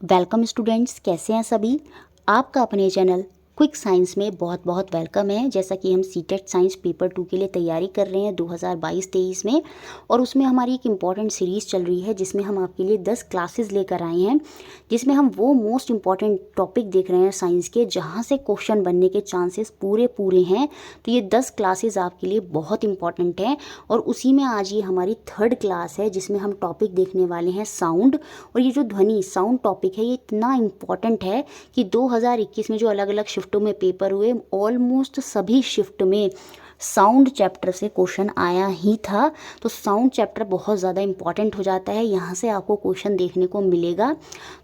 Welcome students, कैसे हैं सभी। आपका अपने चैनल क्विक साइंस में बहुत बहुत वेलकम है। जैसा कि हम सीटेट साइंस पेपर 2 के लिए तैयारी कर रहे हैं 2022-23 में, और उसमें हमारी एक इम्पॉर्टेंट सीरीज़ चल रही है जिसमें हम आपके लिए 10 क्लासेस लेकर आए हैं, जिसमें हम वो मोस्ट इम्पॉर्टेंट टॉपिक देख रहे हैं साइंस के जहाँ से क्वेश्चन बनने के चांसेस पूरे हैं। तो ये 10 क्लासेस आपके लिए बहुत इंपॉर्टेंट हैं, और उसी में आज ये हमारी 3rd क्लास है जिसमें हम टॉपिक देखने वाले हैं साउंड। और ये जो ध्वनि साउंड टॉपिक है ये इतना इम्पॉर्टेंट है कि 2021 में जो अलग अलग शिफ्टों में पेपर हुए, ऑलमोस्ट सभी शिफ्ट में साउंड चैप्टर से क्वेश्चन आया ही था। तो साउंड चैप्टर बहुत ज़्यादा इम्पॉर्टेंट हो जाता है, यहाँ से आपको क्वेश्चन देखने को मिलेगा।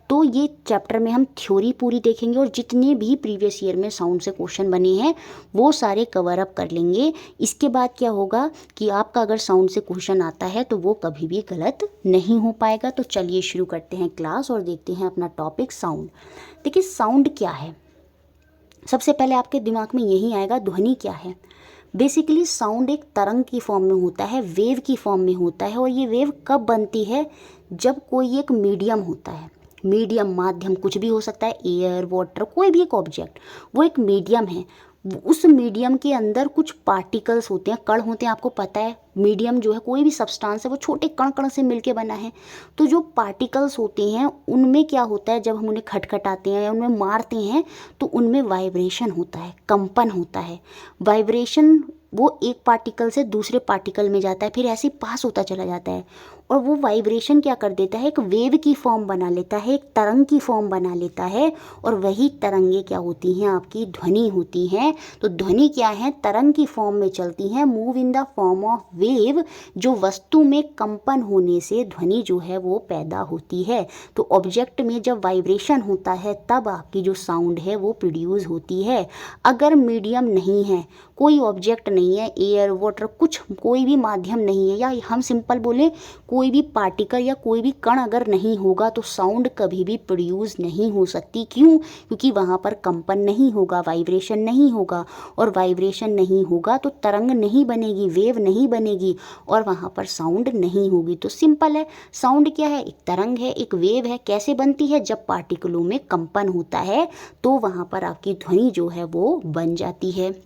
तो ये चैप्टर में हम थ्योरी पूरी देखेंगे और जितने भी प्रीवियस ईयर में साउंड से क्वेश्चन बने हैं वो सारे कवर अप कर लेंगे। इसके बाद क्या होगा कि आपका अगर साउंड से क्वेश्चन आता है तो वो कभी भी गलत नहीं हो पाएगा। तो चलिए शुरू करते हैं क्लास और देखते हैं अपना टॉपिक साउंड। देखिए साउंड क्या है, सबसे पहले आपके दिमाग में यही आएगा ध्वनि क्या है। बेसिकली साउंड एक तरंग की फॉर्म में होता है, वेव की फॉर्म में होता है। और ये वेव कब बनती है, जब कोई एक मीडियम होता है। मीडियम माध्यम कुछ भी हो सकता है, एयर, वाटर, कोई भी एक ऑब्जेक्ट, वो एक मीडियम है। उस मीडियम के अंदर कुछ पार्टिकल्स होते हैं, कण होते हैं। आपको पता है मीडियम जो है, कोई भी सब्सटेंस है वो छोटे कण कण से मिलके बना है। तो जो पार्टिकल्स होते हैं उनमें क्या होता है, जब हम उन्हें खटखटाते हैं या उनमें मारते हैं तो उनमें वाइब्रेशन होता है, कंपन होता है। वाइब्रेशन वो एक पार्टिकल से दूसरे पार्टिकल में जाता है, फिर ऐसे पास होता चला जाता है। और वो वाइब्रेशन क्या कर देता है, एक वेव की फॉर्म बना लेता है, एक तरंग की फॉर्म बना लेता है। और वही तरंगे क्या होती हैं, आपकी ध्वनि होती हैं। तो ध्वनि क्या है, तरंग की फॉर्म में चलती हैं, move in the form of wave. जो वस्तु में कंपन होने से ध्वनि जो है वो पैदा होती है। तो ऑब्जेक्ट में जब वाइब्रेशन होता है तब आपकी जो साउंड है वो प्रोड्यूस होती है। अगर मीडियम नहीं है, कोई ऑब्जेक्ट नहीं है, एयर, वाटर, कुछ कोई भी माध्यम नहीं है, या हम सिंपल बोले कोई भी पार्टिकल या कोई भी कण अगर नहीं होगा तो साउंड कभी भी प्रोड्यूस नहीं हो सकती। क्यों? क्योंकि वहाँ पर कंपन नहीं होगा, वाइब्रेशन नहीं होगा। और वाइब्रेशन नहीं होगा तो तरंग नहीं बनेगी, वेव नहीं बनेगी, और वहाँ पर साउंड नहीं होगी। तो सिंपल है, साउंड क्या है, एक तरंग है, एक वेव है। कैसे बनती है, जब पार्टिकलों में कंपन होता है तो वहाँ पर आपकी ध्वनि जो है वो बन जाती है।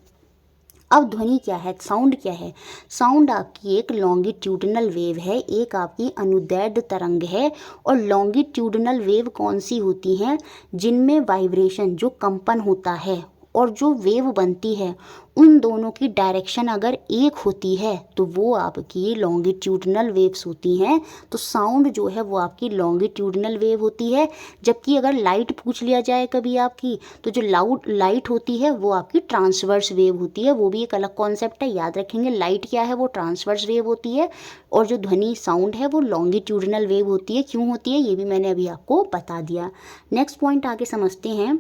अब ध्वनि क्या है, साउंड क्या है। साउंड आपकी एक लॉन्गिट्यूडनल वेव है, एक आपकी अनुदैर्ध्य तरंग है। और लॉन्गिट्यूडनल वेव कौन सी होती हैं, जिनमें वाइब्रेशन जो कंपन होता है और जो वेव बनती है उन दोनों की डायरेक्शन अगर एक होती है तो वो आपकी लॉन्गिट्यूडनल वेव्स होती हैं। तो साउंड जो है वो आपकी लॉन्गिट्यूडनल वेव होती है। जबकि अगर लाइट पूछ लिया जाए कभी आपकी, तो जो लाइट होती है वो आपकी ट्रांसवर्स वेव होती है। वो भी एक अलग कॉन्सेप्ट है, याद रखेंगे। लाइट क्या है, वो ट्रांसवर्स वेव होती है। और जो ध्वनि साउंड है वो लॉन्गिट्यूडनल वेव होती है। क्यों होती है ये भी मैंने अभी आपको बता दिया। नेक्स्ट पॉइंट आगे समझते हैं।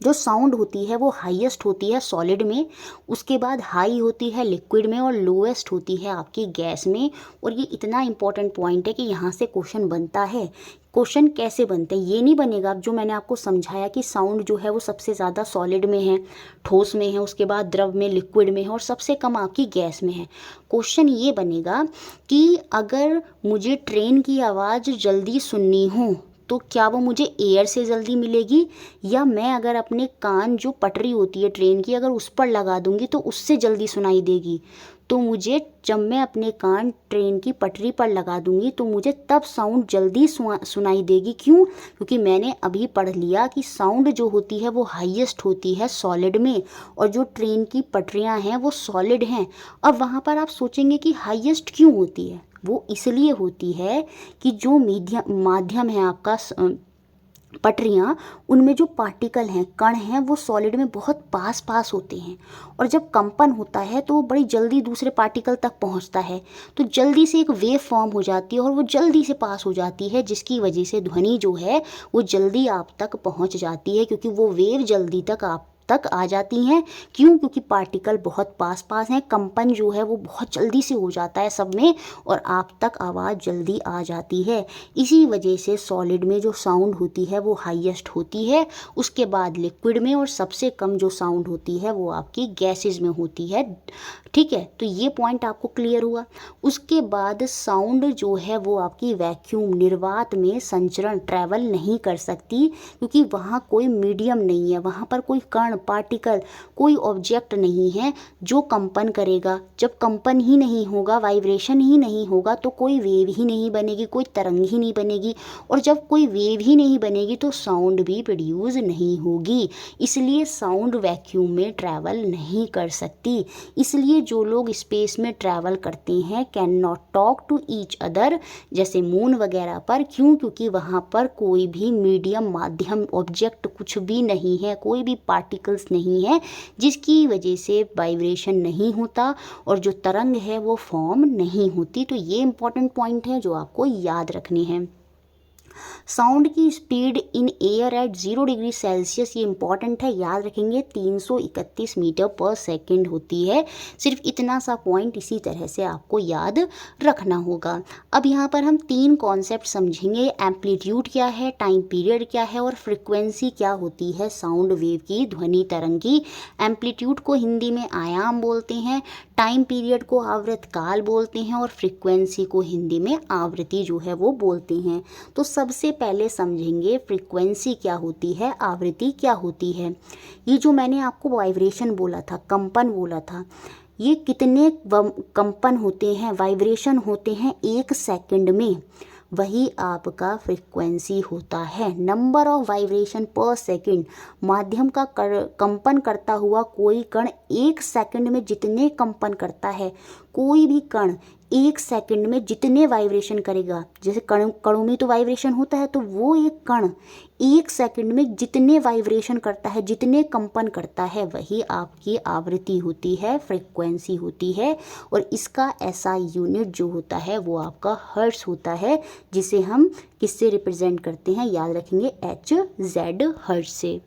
जो साउंड होती है वो हाईएस्ट होती है सॉलिड में, उसके बाद हाई होती है लिक्विड में, और लोएस्ट होती है आपकी गैस में। और ये इतना इंपॉर्टेंट पॉइंट है कि यहाँ से क्वेश्चन बनता है। क्वेश्चन कैसे बनते हैं, ये नहीं बनेगा जो मैंने आपको समझाया कि साउंड जो है वो सबसे ज़्यादा सॉलिड में है, ठोस में है, उसके बाद द्रव में, लिक्विड में है, और सबसे कम आपकी गैस में है। क्वेश्चन ये बनेगा कि अगर मुझे ट्रेन की आवाज़ जल्दी सुननी हो तो क्या वो मुझे एयर से जल्दी मिलेगी, या मैं अगर अपने कान जो पटरी होती है ट्रेन की अगर उस पर लगा दूंगी तो उससे जल्दी सुनाई देगी। तो मुझे जब मैं अपने कान ट्रेन की पटरी पर लगा दूंगी तो मुझे तब साउंड जल्दी सुनाई देगी। क्यों? क्योंकि मैंने अभी पढ़ लिया कि साउंड जो होती है वो हाईएस्ट होती है सॉलिड में, और जो ट्रेन की पटरियां हैं वो सॉलिड हैं। अब वहाँ पर आप सोचेंगे कि हाईएस्ट क्यों होती है, वो इसलिए होती है कि जो माध्यम है आपका पटरियाँ, उनमें जो पार्टिकल हैं, कण हैं, वो सॉलिड में बहुत पास पास होते हैं। और जब कंपन होता है तो वो बड़ी जल्दी दूसरे पार्टिकल तक पहुंचता है, तो जल्दी से एक वेव फॉर्म हो जाती है और वो जल्दी से पास हो जाती है, जिसकी वजह से ध्वनि जो है वो जल्दी आप तक पहुंच जाती है, क्योंकि वो वेव जल्दी तक आप तक आ जाती हैं। क्यों? क्योंकि पार्टिकल बहुत पास पास हैं, कंपन जो है वो बहुत जल्दी से हो जाता है सब में और आप तक आवाज़ जल्दी आ जाती है। इसी वजह से सॉलिड में जो साउंड होती है वो हाईएस्ट होती है, उसके बाद लिक्विड में, और सबसे कम जो साउंड होती है वो आपकी गैसेज में होती है। ठीक है, तो ये पॉइंट आपको क्लियर हुआ। उसके बाद साउंड जो है वो आपकी वैक्यूम निर्वात में संचरण ट्रैवल नहीं कर सकती, क्योंकि वहाँ कोई मीडियम नहीं है, वहाँ पर कोई कण पार्टिकल कोई ऑब्जेक्ट नहीं है जो कंपन करेगा। जब कंपन ही नहीं होगा, वाइब्रेशन ही नहीं होगा, तो कोई वेव ही नहीं बनेगी, कोई तरंग ही नहीं बनेगी, और जब कोई वेव ही नहीं बनेगी तो साउंड भी प्रोड्यूस नहीं होगी। इसलिए साउंड वैक्यूम में ट्रैवल नहीं कर सकती। इसलिए जो लोग स्पेस में ट्रैवल करते हैं can not talk to each other, जैसे मून वगैरह पर। क्यों? क्योंकि वहाँ पर कोई भी मीडियम माध्यम ऑब्जेक्ट कुछ भी नहीं है, कोई भी पार्टिकल्स नहीं है, जिसकी वजह से वाइब्रेशन नहीं होता और जो तरंग है वो फॉर्म नहीं होती। तो ये इंपॉर्टेंट पॉइंट है जो आपको याद रखने हैं। साउंड की speed in air at 0 degree Celsius, ये इंपॉर्टेंट है, याद रखेंगे, 331 मीटर पर सेकेंड होती है। सिर्फ इतना सा पॉइंट इसी तरह से आपको याद रखना होगा। अब यहाँ पर हम 3 कॉन्सेप्ट समझेंगे। एम्पलीट्यूड क्या है, टाइम पीरियड क्या है और फ्रिक्वेंसी क्या होती है साउंड वेव की, ध्वनि तरंग की। एम्पलीट्यूड को हिंदी में आयाम बोलते हैं, टाइम पीरियड को आवर्तकाल बोलते हैं और फ्रिक्वेंसी को हिंदी में आवृत्ति जो है वो बोलते हैं। तो सबसे पहले समझेंगे फ्रीक्वेंसी क्या होती है, आवृत्ति क्या होती है। ये जो मैंने आपको वाइब्रेशन बोला था, कंपन बोला था, ये कितने कंपन होते हैं, वाइब्रेशन होते हैं 1 सेकंड में, वही आपका फ्रीक्वेंसी होता है। नंबर ऑफ वाइब्रेशन पर सेकंड, माध्यम का कंपन करता हुआ कोई कण 1 सेकंड में जितने कंपन करता है, कोई भी कण 1 सेकंड में जितने वाइब्रेशन करेगा, जैसे कणों में तो वाइब्रेशन होता है, तो वो एक कण 1 सेकंड में जितने वाइब्रेशन करता है, जितने कंपन करता है, वही आपकी आवृत्ति होती है, फ्रीक्वेंसी होती है। और इसका एसआई यूनिट जो होता है वो आपका हर्ट्ज होता है, जिसे हम किससे रिप्रेजेंट करते हैं, याद रखेंगे HZ हर्ट्ज से।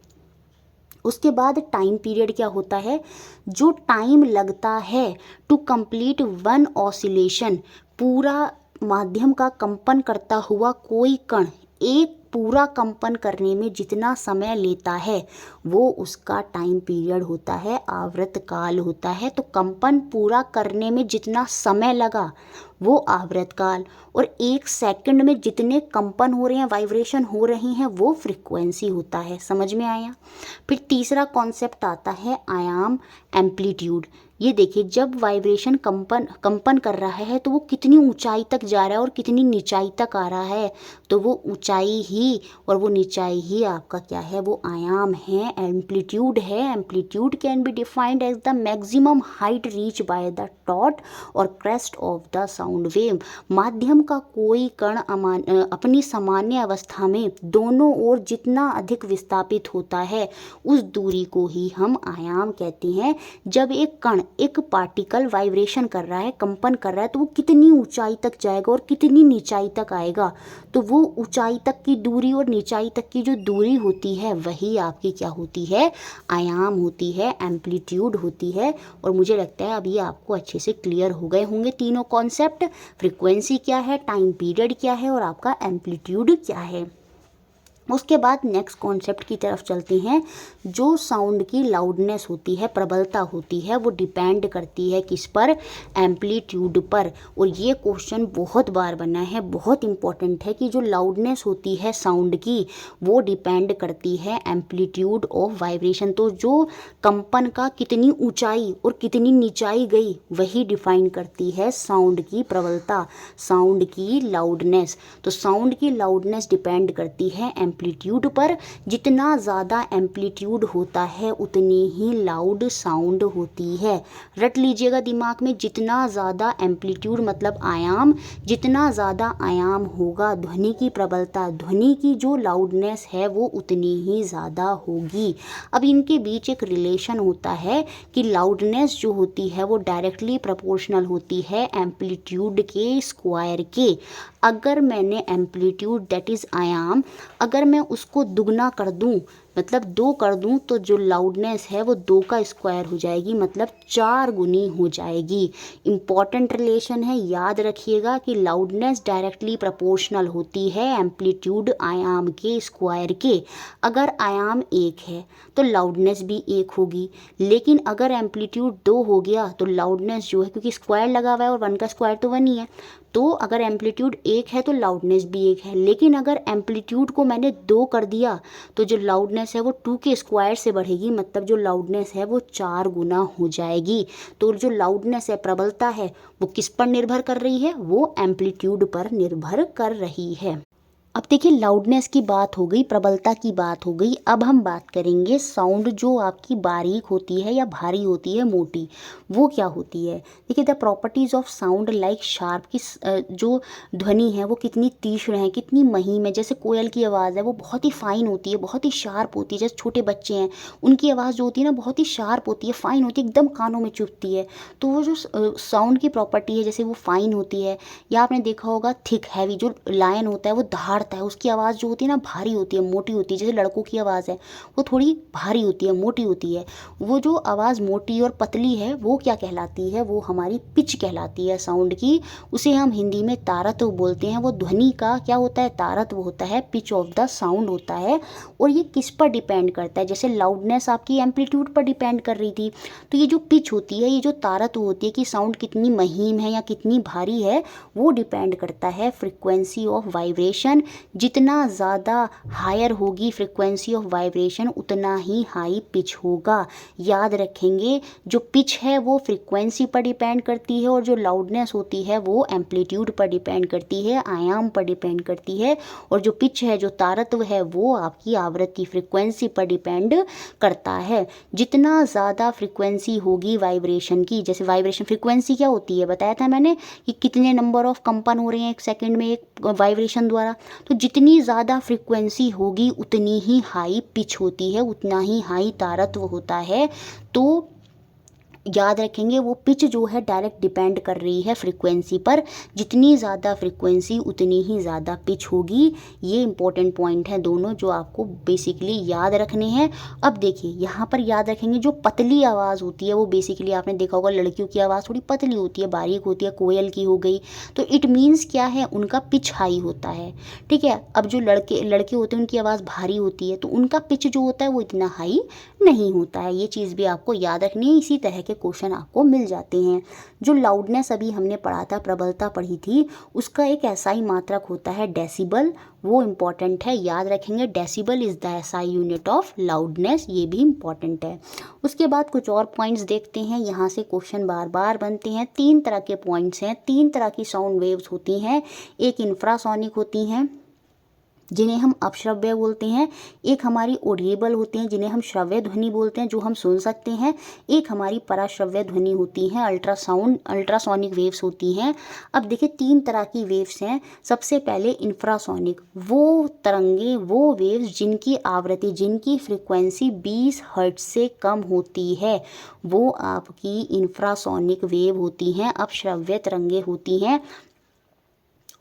उसके बाद टाइम पीरियड क्या होता है, जो टाइम लगता है टू कंप्लीट 1 ऑसिलेशन, पूरा माध्यम का कंपन करता हुआ कोई कण एक पूरा कंपन करने में जितना समय लेता है वो उसका टाइम पीरियड होता है, आवर्तकाल होता है। तो कंपन पूरा करने में जितना समय लगा वो आवर्तकाल, और 1 सेकंड में जितने कंपन हो रहे हैं, वाइब्रेशन हो रही हैं, वो फ्रीक्वेंसी होता है। समझ में आया। फिर तीसरा कॉन्सेप्ट आता है आयाम, एम्पलीट्यूड। ये देखिए, जब वाइब्रेशन कंपन कर रहा है तो वो कितनी ऊंचाई तक जा रहा है और कितनी निचाई तक आ रहा है, तो वो ऊंचाई ही और वो निचाई ही आपका क्या है, वो आयाम है, एम्पलीट्यूड है। Amplitude can be defined as the maximum height reach by the top और crest of the sound wave. माध्यम का कोई कण अपनी सामान्य अवस्था में दोनों ओर जितना अधिक विस्थापित होता है, उस दूरी को ही हम आयाम कहते हैं। जब एक कण, एक पार्टिकल वाइब्रेशन कर रहा है, कंपन कर रहा है, तो वो कितनी ऊंचाई तक जाएगा और कितनी नीचाई तक आएगा, तो वो ऊंचाई तक की दूरी और नीचाई तक की जो दूरी होती है वही आपकी क्या होती है, आयाम होती है, एम्पलीट्यूड होती है। और मुझे लगता है अभी आपको अच्छे से क्लियर हो गए होंगे तीनों कॉन्सेप्ट, फ्रीक्वेंसी क्या है, टाइम पीरियड क्या है और आपका एम्पलीट्यूड क्या है। उसके बाद नेक्स्ट कॉन्सेप्ट की तरफ चलते हैं। जो साउंड की लाउडनेस होती है, प्रबलता होती है, वो डिपेंड करती है किस पर, एम्पलीट्यूड पर। और ये क्वेश्चन बहुत बार बना है, बहुत इंपॉर्टेंट है कि जो लाउडनेस होती है साउंड की वो डिपेंड करती है एम्पलीट्यूड ऑफ वाइब्रेशन। तो जो कंपन का कितनी ऊंचाई और कितनी नीचाई गई वही डिफाइन करती है साउंड की प्रबलता, साउंड की लाउडनेस। तो साउंड की लाउडनेस डिपेंड करती है एम्पलीट्यूड पर। जितना ज़्यादा एम्पलीट्यूड होता है उतनी ही लाउड साउंड होती है। रट लीजिएगा दिमाग में, जितना ज़्यादा एम्पलीट्यूड मतलब आयाम, जितना ज़्यादा आयाम होगा ध्वनि की प्रबलता, ध्वनि की जो लाउडनेस है वो उतनी ही ज़्यादा होगी। अब इनके बीच एक रिलेशन होता है कि लाउडनेस जो होती है वो डायरेक्टली प्रोपोर्शनल होती है एम्पलीट्यूड के स्क्वायर के। अगर मैंने एम्पलीट्यूड दैट इज़ आयाम अगर मैं उसको दुगना कर दूं, मतलब 2 कर दूं, तो जो लाउडनेस है वो 2 का स्क्वायर हो जाएगी, मतलब 4 गुनी हो जाएगी। इम्पॉर्टेंट रिलेशन है, याद रखिएगा कि लाउडनेस डायरेक्टली प्रोपोर्शनल होती है एम्पलीट्यूड आयाम के स्क्वायर के। अगर आयाम 1 है तो लाउडनेस भी 1 होगी, लेकिन अगर एम्पलीट्यूड 2 हो गया तो लाउडनेस जो है, क्योंकि स्क्वायर लगा हुआ है और 1 का स्क्वायर तो 1 ही है, तो अगर एम्पलीट्यूड 1 है तो लाउडनेस भी 1 है। लेकिन अगर एम्पलीट्यूड को मैंने 2 कर दिया तो जो लाउडनेस है वो 2 के स्क्वायर से बढ़ेगी, मतलब जो लाउडनेस है वो 4 गुना हो जाएगी। तो जो लाउडनेस है, प्रबलता है, वो किस पर निर्भर कर रही है? वो एम्पलीट्यूड पर निर्भर कर रही है। अब देखिए, लाउडनेस की बात हो गई, प्रबलता की बात हो गई। अब हम बात करेंगे साउंड जो आपकी बारीक होती है या भारी होती है, मोटी, वो क्या होती है। देखिए, the properties of sound like sharp की जो ध्वनि है वो कितनी तीक्ष्ण है, कितनी महीन है। जैसे कोयल की आवाज़ है वो बहुत ही फाइन होती है, बहुत ही शार्प होती है। जैसे छोटे बच्चे हैं उनकी आवाज़ जो होती है ना बहुत ही शार्प होती है, फाइन होती है, एकदम कानों में चुभती है। तो वो जो साउंड की प्रॉपर्टी है, जैसे वो फाइन होती है, या आपने देखा होगा थिक हैवी, जो लायन होता है वो दहाड़ता है, उसकी आवाज़ जो होती है ना भारी होती है, मोटी होती है। जैसे लड़कों की आवाज़ है वो थोड़ी भारी होती है, मोटी होती है। वो जो आवाज़ मोटी और पतली है वो क्या कहलाती है? वो हमारी पिच कहलाती है साउंड की। उसे हम हिंदी में तारत्व बोलते हैं। वो ध्वनि का क्या होता है? तारत्व होता है, पिच ऑफ द साउंड होता है। और ये किस पर डिपेंड करता है? जैसे लाउडनेस आपकी एम्पलीट्यूड पर डिपेंड कर रही थी, तो ये जो पिच होती है, ये जो तारत्व होती है कि साउंड कितनी महीन है या कितनी भारी है, वो डिपेंड करता है फ्रिक्वेंसी ऑफ वाइब्रेशन। जितना ज़्यादा हायर होगी फ्रिक्वेंसी ऑफ वाइब्रेशन उतना ही हाई पिच होगा। याद रखेंगे, जो पिच है वो फ्रिक्वेंसी पर डिपेंड करती है, और जो लाउडनेस होती है वो एम्पलीट्यूड पर डिपेंड करती है, आयाम पर डिपेंड करती है। और जो पिच है, जो तारत्व है, वो आपकी आवृत्ति फ्रिक्वेंसी पर डिपेंड करता है। जितना ज़्यादा फ्रिक्वेंसी होगी वाइब्रेशन की, जैसे वाइब्रेशन फ्रिक्वेंसी क्या होती है बताया था मैंने कि कितने नंबर ऑफ कंपन हो रहे हैं एक सेकंड में एक वाइब्रेशन द्वारा। तो जितनी ज़्यादा फ्रिक्वेंसी होगी उतनी ही हाई पिच होती है, उतना ही हाई तारत्व होता है। तो याद रखेंगे, वो पिच जो है डायरेक्ट डिपेंड कर रही है फ्रिक्वेंसी पर। जितनी ज़्यादा फ्रिक्वेंसी उतनी ही ज़्यादा पिच होगी। ये इंपॉर्टेंट पॉइंट हैं दोनों जो आपको बेसिकली याद रखने हैं। अब देखिए, यहाँ पर याद रखेंगे जो पतली आवाज़ होती है वो बेसिकली आपने देखा होगा लड़कियों की आवाज़ थोड़ी पतली होती है, बारीक होती है, कोयल की हो गई। तो इट मीन्स क्या है? उनका पिच हाई होता है, ठीक है। अब जो लड़के होते हैं उनकी आवाज़ भारी होती है, तो उनका पिच जो होता है वो इतना हाई नहीं होता है। ये चीज़ भी आपको याद रखनी है, इसी तरह के क्वेश्चन आपको मिल जाते हैं। जो लाउडनेस अभी हमने पढ़ा था, प्रबलता पढ़ी थी, उसका एक एसआई मात्रक होता है डेसिबल। वो इम्पॉर्टेंट है, याद रखेंगे। Decibel is the SI unit of loudness, ये भी इम्पॉर्टेंट है। उसके बाद कुछ और पॉइंट्स देखते हैं, यहाँ से क्वेश्चन बार बार बनते हैं। 3 तरह के पॉइंट्स हैं, 3 तरह की साउंड वेव्स होती हैं। एक इंफ्रासोनिक होती हैं जिन्हें हम अपश्रव्य बोलते हैं, एक हमारी ऑडिएबल होती हैं जिन्हें हम श्रव्य ध्वनि बोलते हैं जो हम सुन सकते हैं, एक हमारी पराश्रव्य ध्वनि होती हैं, अल्ट्रासोनिक वेव्स होती हैं। अब देखिए 3 तरह की वेव्स हैं। सबसे पहले इंफ्रासोनिक, वो तरंगे, वो वेव्स जिनकी आवृत्ति, जिनकी फ्रिक्वेंसी 20 हर्ट्ज से कम होती है, वो आपकी इंफ्रासोनिक वेव होती हैं, अपश्रव्य तरंगे होती हैं।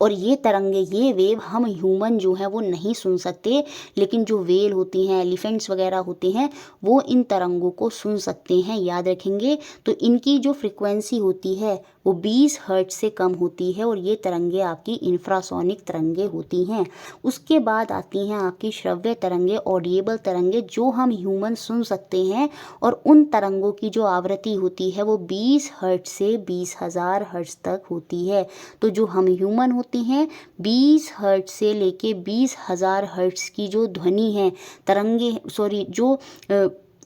और ये तरंगे, ये वेव हम ह्यूमन जो है वो नहीं सुन सकते, लेकिन जो वेल होती हैं, एलिफेंट्स वगैरह होते हैं, वो इन तरंगों को सुन सकते हैं, याद रखेंगे। तो इनकी जो फ्रिक्वेंसी होती है वो 20 हर्ट्ज से कम होती है, और ये तरंगे आपकी इंफ्रासोनिक तरंगे होती हैं। उसके बाद आती हैं आपकी श्रव्य तरंगे, ऑडिएबल तरंगे, जो हम ह्यूमन सुन सकते हैं, और उन तरंगों की जो आवृत्ति होती है वो 20 हर्ट्ज से 20,000 हर्ट्ज तक होती है। तो जो हम ह्यूमन होते हैं, 20 हर्ट्ज से लेके 20,000 हर्ट्ज की जो ध्वनि है, तरंगे, सॉरी, जो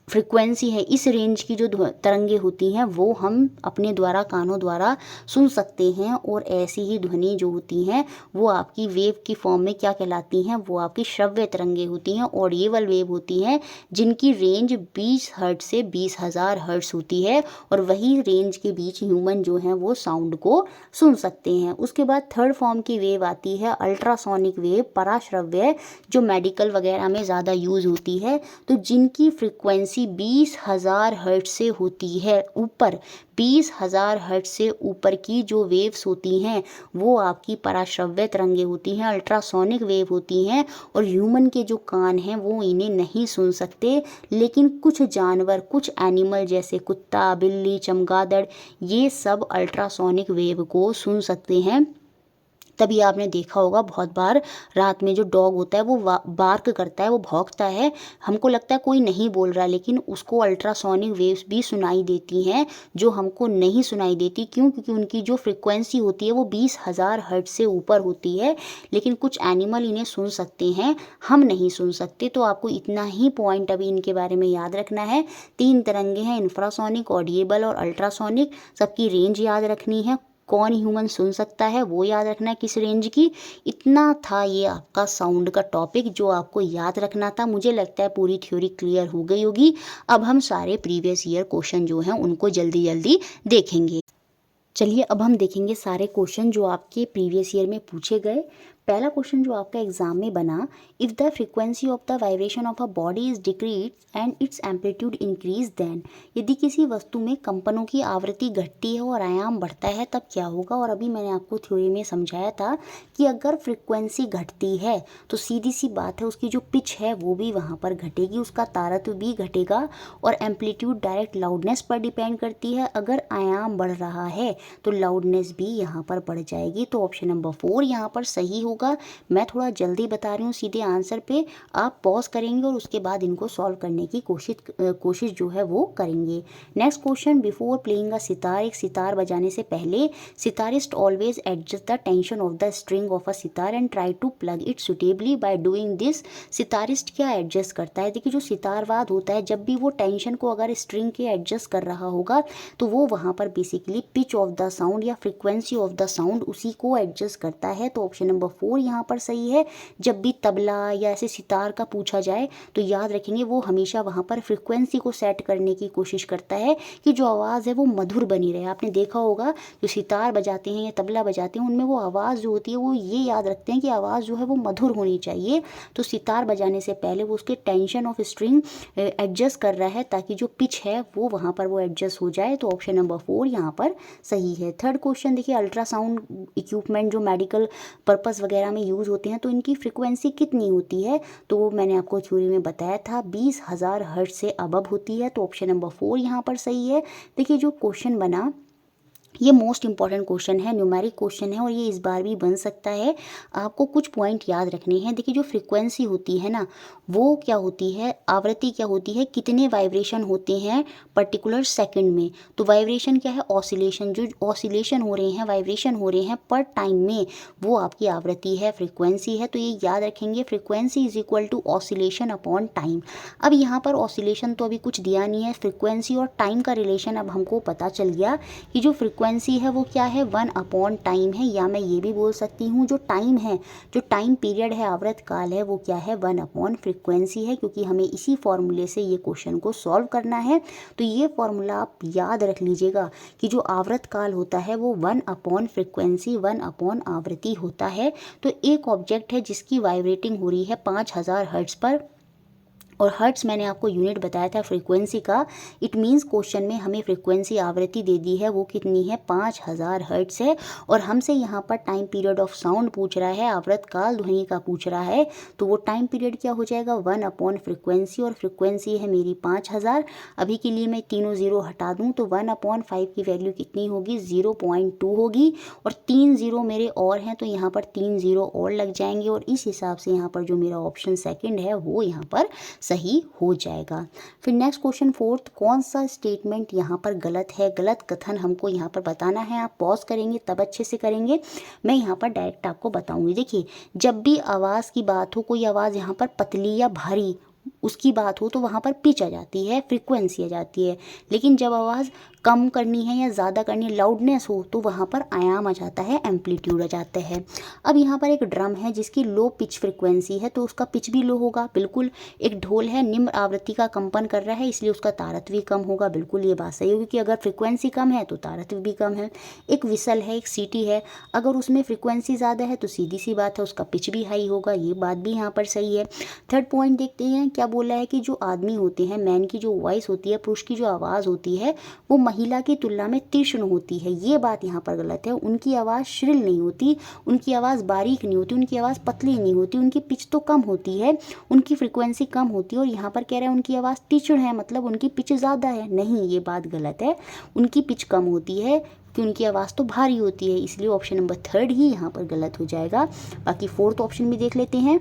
फ्रिक्वेंसी है, इस रेंज की जो तरंगे होती हैं वो हम अपने द्वारा, कानों द्वारा सुन सकते हैं। और ऐसी ही ध्वनि जो होती हैं वो आपकी वेव की फॉर्म में क्या कहलाती हैं? वो आपकी श्रव्य तरंगे होती हैं, ऑडिएबल वेव होती हैं, जिनकी रेंज 20 हर्ट्ज से 20,000 हर्ट्ज होती है, और वही रेंज के बीच ह्यूमन जो हैं वो साउंड को सुन सकते हैं। उसके बाद थर्ड फॉर्म की वेव आती है अल्ट्रासोनिक वेव, पराश्रव्य, जो मेडिकल वगैरह में ज़्यादा यूज़ होती है। तो जिनकी फ्रिक्वेंसी फ्रीक्वेंसी 20,000 हर्ट्ज से होती है ऊपर, 20,000 हर्ट्ज से ऊपर की जो वेव्स होती हैं वो आपकी पराश्रव्य तरंगें होती हैं, अल्ट्रासोनिक वेव होती हैं, और ह्यूमन के जो कान हैं वो इन्हें नहीं सुन सकते। लेकिन कुछ जानवर, कुछ एनिमल जैसे कुत्ता, बिल्ली, चमगादड़, ये सब अल्ट्रासोनिक वेव को सुन सकते हैं। तभी आपने देखा होगा बहुत बार रात में जो डॉग होता है वो बार्क करता है, वो भौंकता है, हमको लगता है कोई नहीं बोल रहा, लेकिन उसको अल्ट्रासोनिक वेव्स भी सुनाई देती हैं जो हमको नहीं सुनाई देती। क्यों? क्योंकि उनकी जो फ्रिक्वेंसी होती है वो 20,000 हर्ट्ज से ऊपर होती है। लेकिन कुछ एनिमल इन्हें सुन सकते हैं, हम नहीं सुन सकते। तो आपको इतना ही पॉइंट अभी इनके बारे में याद रखना है। 3 तरंगे हैं, इंफ्रासोनिक, ऑडिएबल और अल्ट्रासोनिक। सबकी रेंज याद रखनी है, कौन ह्यूमन सुन सकता है वो याद रखना है, किस रेंज की। इतना था ये आपका साउंड का टॉपिक जो आपको याद रखना था। मुझे लगता है पूरी थ्योरी क्लियर हो गई होगी। अब हम सारे प्रीवियस ईयर क्वेश्चन जो हैं उनको जल्दी जल्दी देखेंगे। चलिए अब हम देखेंगे सारे क्वेश्चन जो आपके प्रीवियस ईयर में पूछे गए। पहला क्वेश्चन जो आपका एग्जाम में बना, if the frequency of the vibration of a body is decrease and its amplitude increase then, यदि किसी वस्तु में कंपनों की आवृत्ति घटती है और आयाम बढ़ता है तब क्या होगा। और अभी मैंने आपको थ्योरी में समझाया था कि अगर फ्रीक्वेंसी घटती है तो सीधी सी बात है उसकी जो पिच है वो भी वहाँ पर घटेगी, उसका तारत्व भी घटेगा, और एम्पलीट्यूड डायरेक्ट लाउडनेस पर डिपेंड करती है। अगर आयाम बढ़ रहा है तो लाउडनेस भी यहाँ पर बढ़ जाएगी। तो ऑप्शन नंबर 4 यहाँ पर सही होगा। मैं थोड़ा जल्दी बता रही हूँ, सीधे आंसर पे आप पॉज करेंगे और उसके बाद इनको सॉल्व करने की कोशिश जो है वो करेंगे। Next question, before playing a sitar, एक सितार बजाने से पहले sitarist always adjust the tension of the string of a sitar and try to plug it suitably by doing this. Sitarist क्या एडजस्ट करता है? देखिए जो सितारवाद होता है, जब भी वो टेंशन को अगर स्ट्रिंग के एडजस्ट कर रहा होगा तो वो वहाँ पर basically pitch of the sound या फ्रीक्वेंसी ऑफ द साउंड उसी को एडजस्ट करता है। तो ऑप्शन नंबर 4 यहाँ पर सही है। जब भी तबला या ऐसे सितार का पूछा जाए तो याद रखेंगे वो हमेशा वहाँ पर फ्रीक्वेंसी को सेट करने की कोशिश करता है कि जो आवाज़ है वो मधुर बनी रहे। आपने देखा होगा जो सितार बजाते हैं या तबला बजाते हैं उनमें वो आवाज़ जो होती है वो ये याद रखते हैं कि आवाज़ जो है वो मधुर होनी चाहिए। तो सितार बजाने से पहले वो उसके टेंशन ऑफ स्ट्रिंग एडजस्ट कर रहा है ताकि जो पिच है वो वहाँ पर वो एडजस्ट हो जाए। तो ऑप्शन नंबर 4 यहाँ पर सही है। थर्ड क्वेश्चन देखिए, अल्ट्रासाउंड इक्विपमेंट जो मेडिकल पर्पस वगैरह में यूज़ होते हैं तो इनकी फ्रिक्वेंसी कितनी होती है? तो वो मैंने आपको थ्योरी में बताया था 20,000 हर्ट्ज से अबव होती है। तो ऑप्शन नंबर 4 यहाँ पर सही है। देखिए जो क्वेश्चन बना ये मोस्ट इंपॉर्टेंट क्वेश्चन है, न्यूमेरिक क्वेश्चन है और ये इस बार भी बन सकता है। आपको कुछ पॉइंट याद रखने हैं। देखिए जो फ्रीक्वेंसी होती है ना वो क्या होती है, आवृत्ति क्या होती है, कितने वाइब्रेशन होते हैं पर्टिकुलर सेकंड में। तो वाइब्रेशन क्या है, ऑसिलेशन, जो ऑसिलेशन हो रहे हैं, वाइब्रेशन हो रहे हैं पर टाइम में, वो आपकी आवृत्ति है, फ्रीक्वेंसी है। तो ये याद रखेंगे, frequency is equal to oscillation upon time. अब यहाँ पर ऑसिलेशन तो अभी कुछ दिया नहीं है, फ्रीक्वेंसी और टाइम का रिलेशन अब हमको पता चल गया कि जो फ्रीक्वेंसी है वो क्या है, 1 अपॉन टाइम है। या मैं ये भी बोल सकती हूँ जो टाइम है, जो टाइम पीरियड है, आवर्त काल है, वो क्या है, 1 अपॉन फ्रीक्वेंसी है। क्योंकि हमें इसी फॉर्मूले से ये क्वेश्चन को सॉल्व करना है। तो ये फॉर्मूला आप याद रख लीजिएगा कि जो आवर्त काल होता है वो 1 अपॉन फ्रीक्वेंसी, 1 अपॉन आवृत्ति होता है। तो एक ऑब्जेक्ट है जिसकी वाइब्रेटिंग हो रही है 5000 हर्ट्ज पर, और हर्ट्स मैंने आपको यूनिट बताया था फ्रीक्वेंसी का। इट मीन्स क्वेश्चन में हमें फ्रीक्वेंसी आवृत्ति दे दी है वो कितनी है, 5000 हर्ट्स है। और हमसे यहाँ पर टाइम पीरियड ऑफ साउंड पूछ रहा है, आवृत काल ध्वनि का पूछ रहा है। तो वो टाइम पीरियड क्या हो जाएगा, 1 अपॉन फ्रीक्वेंसी, और फ्रीक्वेंसी है मेरी 5000। अभी के लिए मैं तीनों जीरो हटा दूँ तो 1 अपॉन 5 की वैल्यू कितनी होगी, 0.2 होगी। और 3 जीरो मेरे और हैं तो यहाँ पर 3 जीरो और लग जाएंगे, और इस हिसाब से यहाँ पर जो मेरा ऑप्शन सेकंड है वो यहाँ पर सही हो जाएगा। फिर नेक्स्ट क्वेश्चन 4th, कौन सा स्टेटमेंट यहाँ पर गलत है, गलत कथन हमको यहाँ पर बताना है। आप पॉज करेंगे तब अच्छे से करेंगे, मैं यहाँ पर डायरेक्ट आपको बताऊंगी। देखिए जब भी आवाज़ की बात हो, कोई आवाज़ यहाँ पर पतली या भारी उसकी बात हो तो वहाँ पर पिच आ जाती है, फ्रीक्वेंसी आ जाती है। लेकिन जब आवाज़ कम करनी है या ज़्यादा करनी है, लाउडनेस हो, तो वहाँ पर आयाम आ जाता है, एम्पलीट्यूड आ जाता है। अब यहाँ पर एक ड्रम है जिसकी लो पिच फ्रिक्वेंसी है, तो उसका पिच भी लो होगा, बिल्कुल। एक ढोल है, निम्न आवृत्ति का कंपन कर रहा है, इसलिए उसका तारत्व भी कम होगा, बिल्कुल ये बात सही होगी कि अगर फ्रिक्वेंसी कम है तो तारत्व भी कम है। एक विसल है, एक सीटी है, अगर उसमें फ्रिक्वेंसी ज़्यादा है तो सीधी सी बात है उसका पिच भी हाई होगा, ये बात भी यहाँ पर सही है। थर्ड पॉइंट देखते हैं, क्या बोला है कि जो आदमी होते हैं, मैन की जो वॉइस होती है, पुरुष की जो आवाज़ होती है, वो महिला की तुलना में तीक्ष्ण होती है, ये बात यहाँ पर गलत है। उनकी आवाज़ श्रिल नहीं होती, उनकी आवाज़ बारीक नहीं होती, उनकी आवाज़ पतली नहीं होती, उनकी पिच तो कम होती है, उनकी फ्रिक्वेंसी कम होती है। और यहाँ पर कह रहे हैं उनकी आवाज़ तीक्ष्ण है, मतलब उनकी पिच ज़्यादा है, नहीं, ये बात गलत है। उनकी पिच कम होती है कि उनकी आवाज़ तो भारी होती है, इसलिए ऑप्शन नंबर थर्ड ही यहाँ पर गलत हो जाएगा। बाकी फोर्थ ऑप्शन भी देख लेते हैं।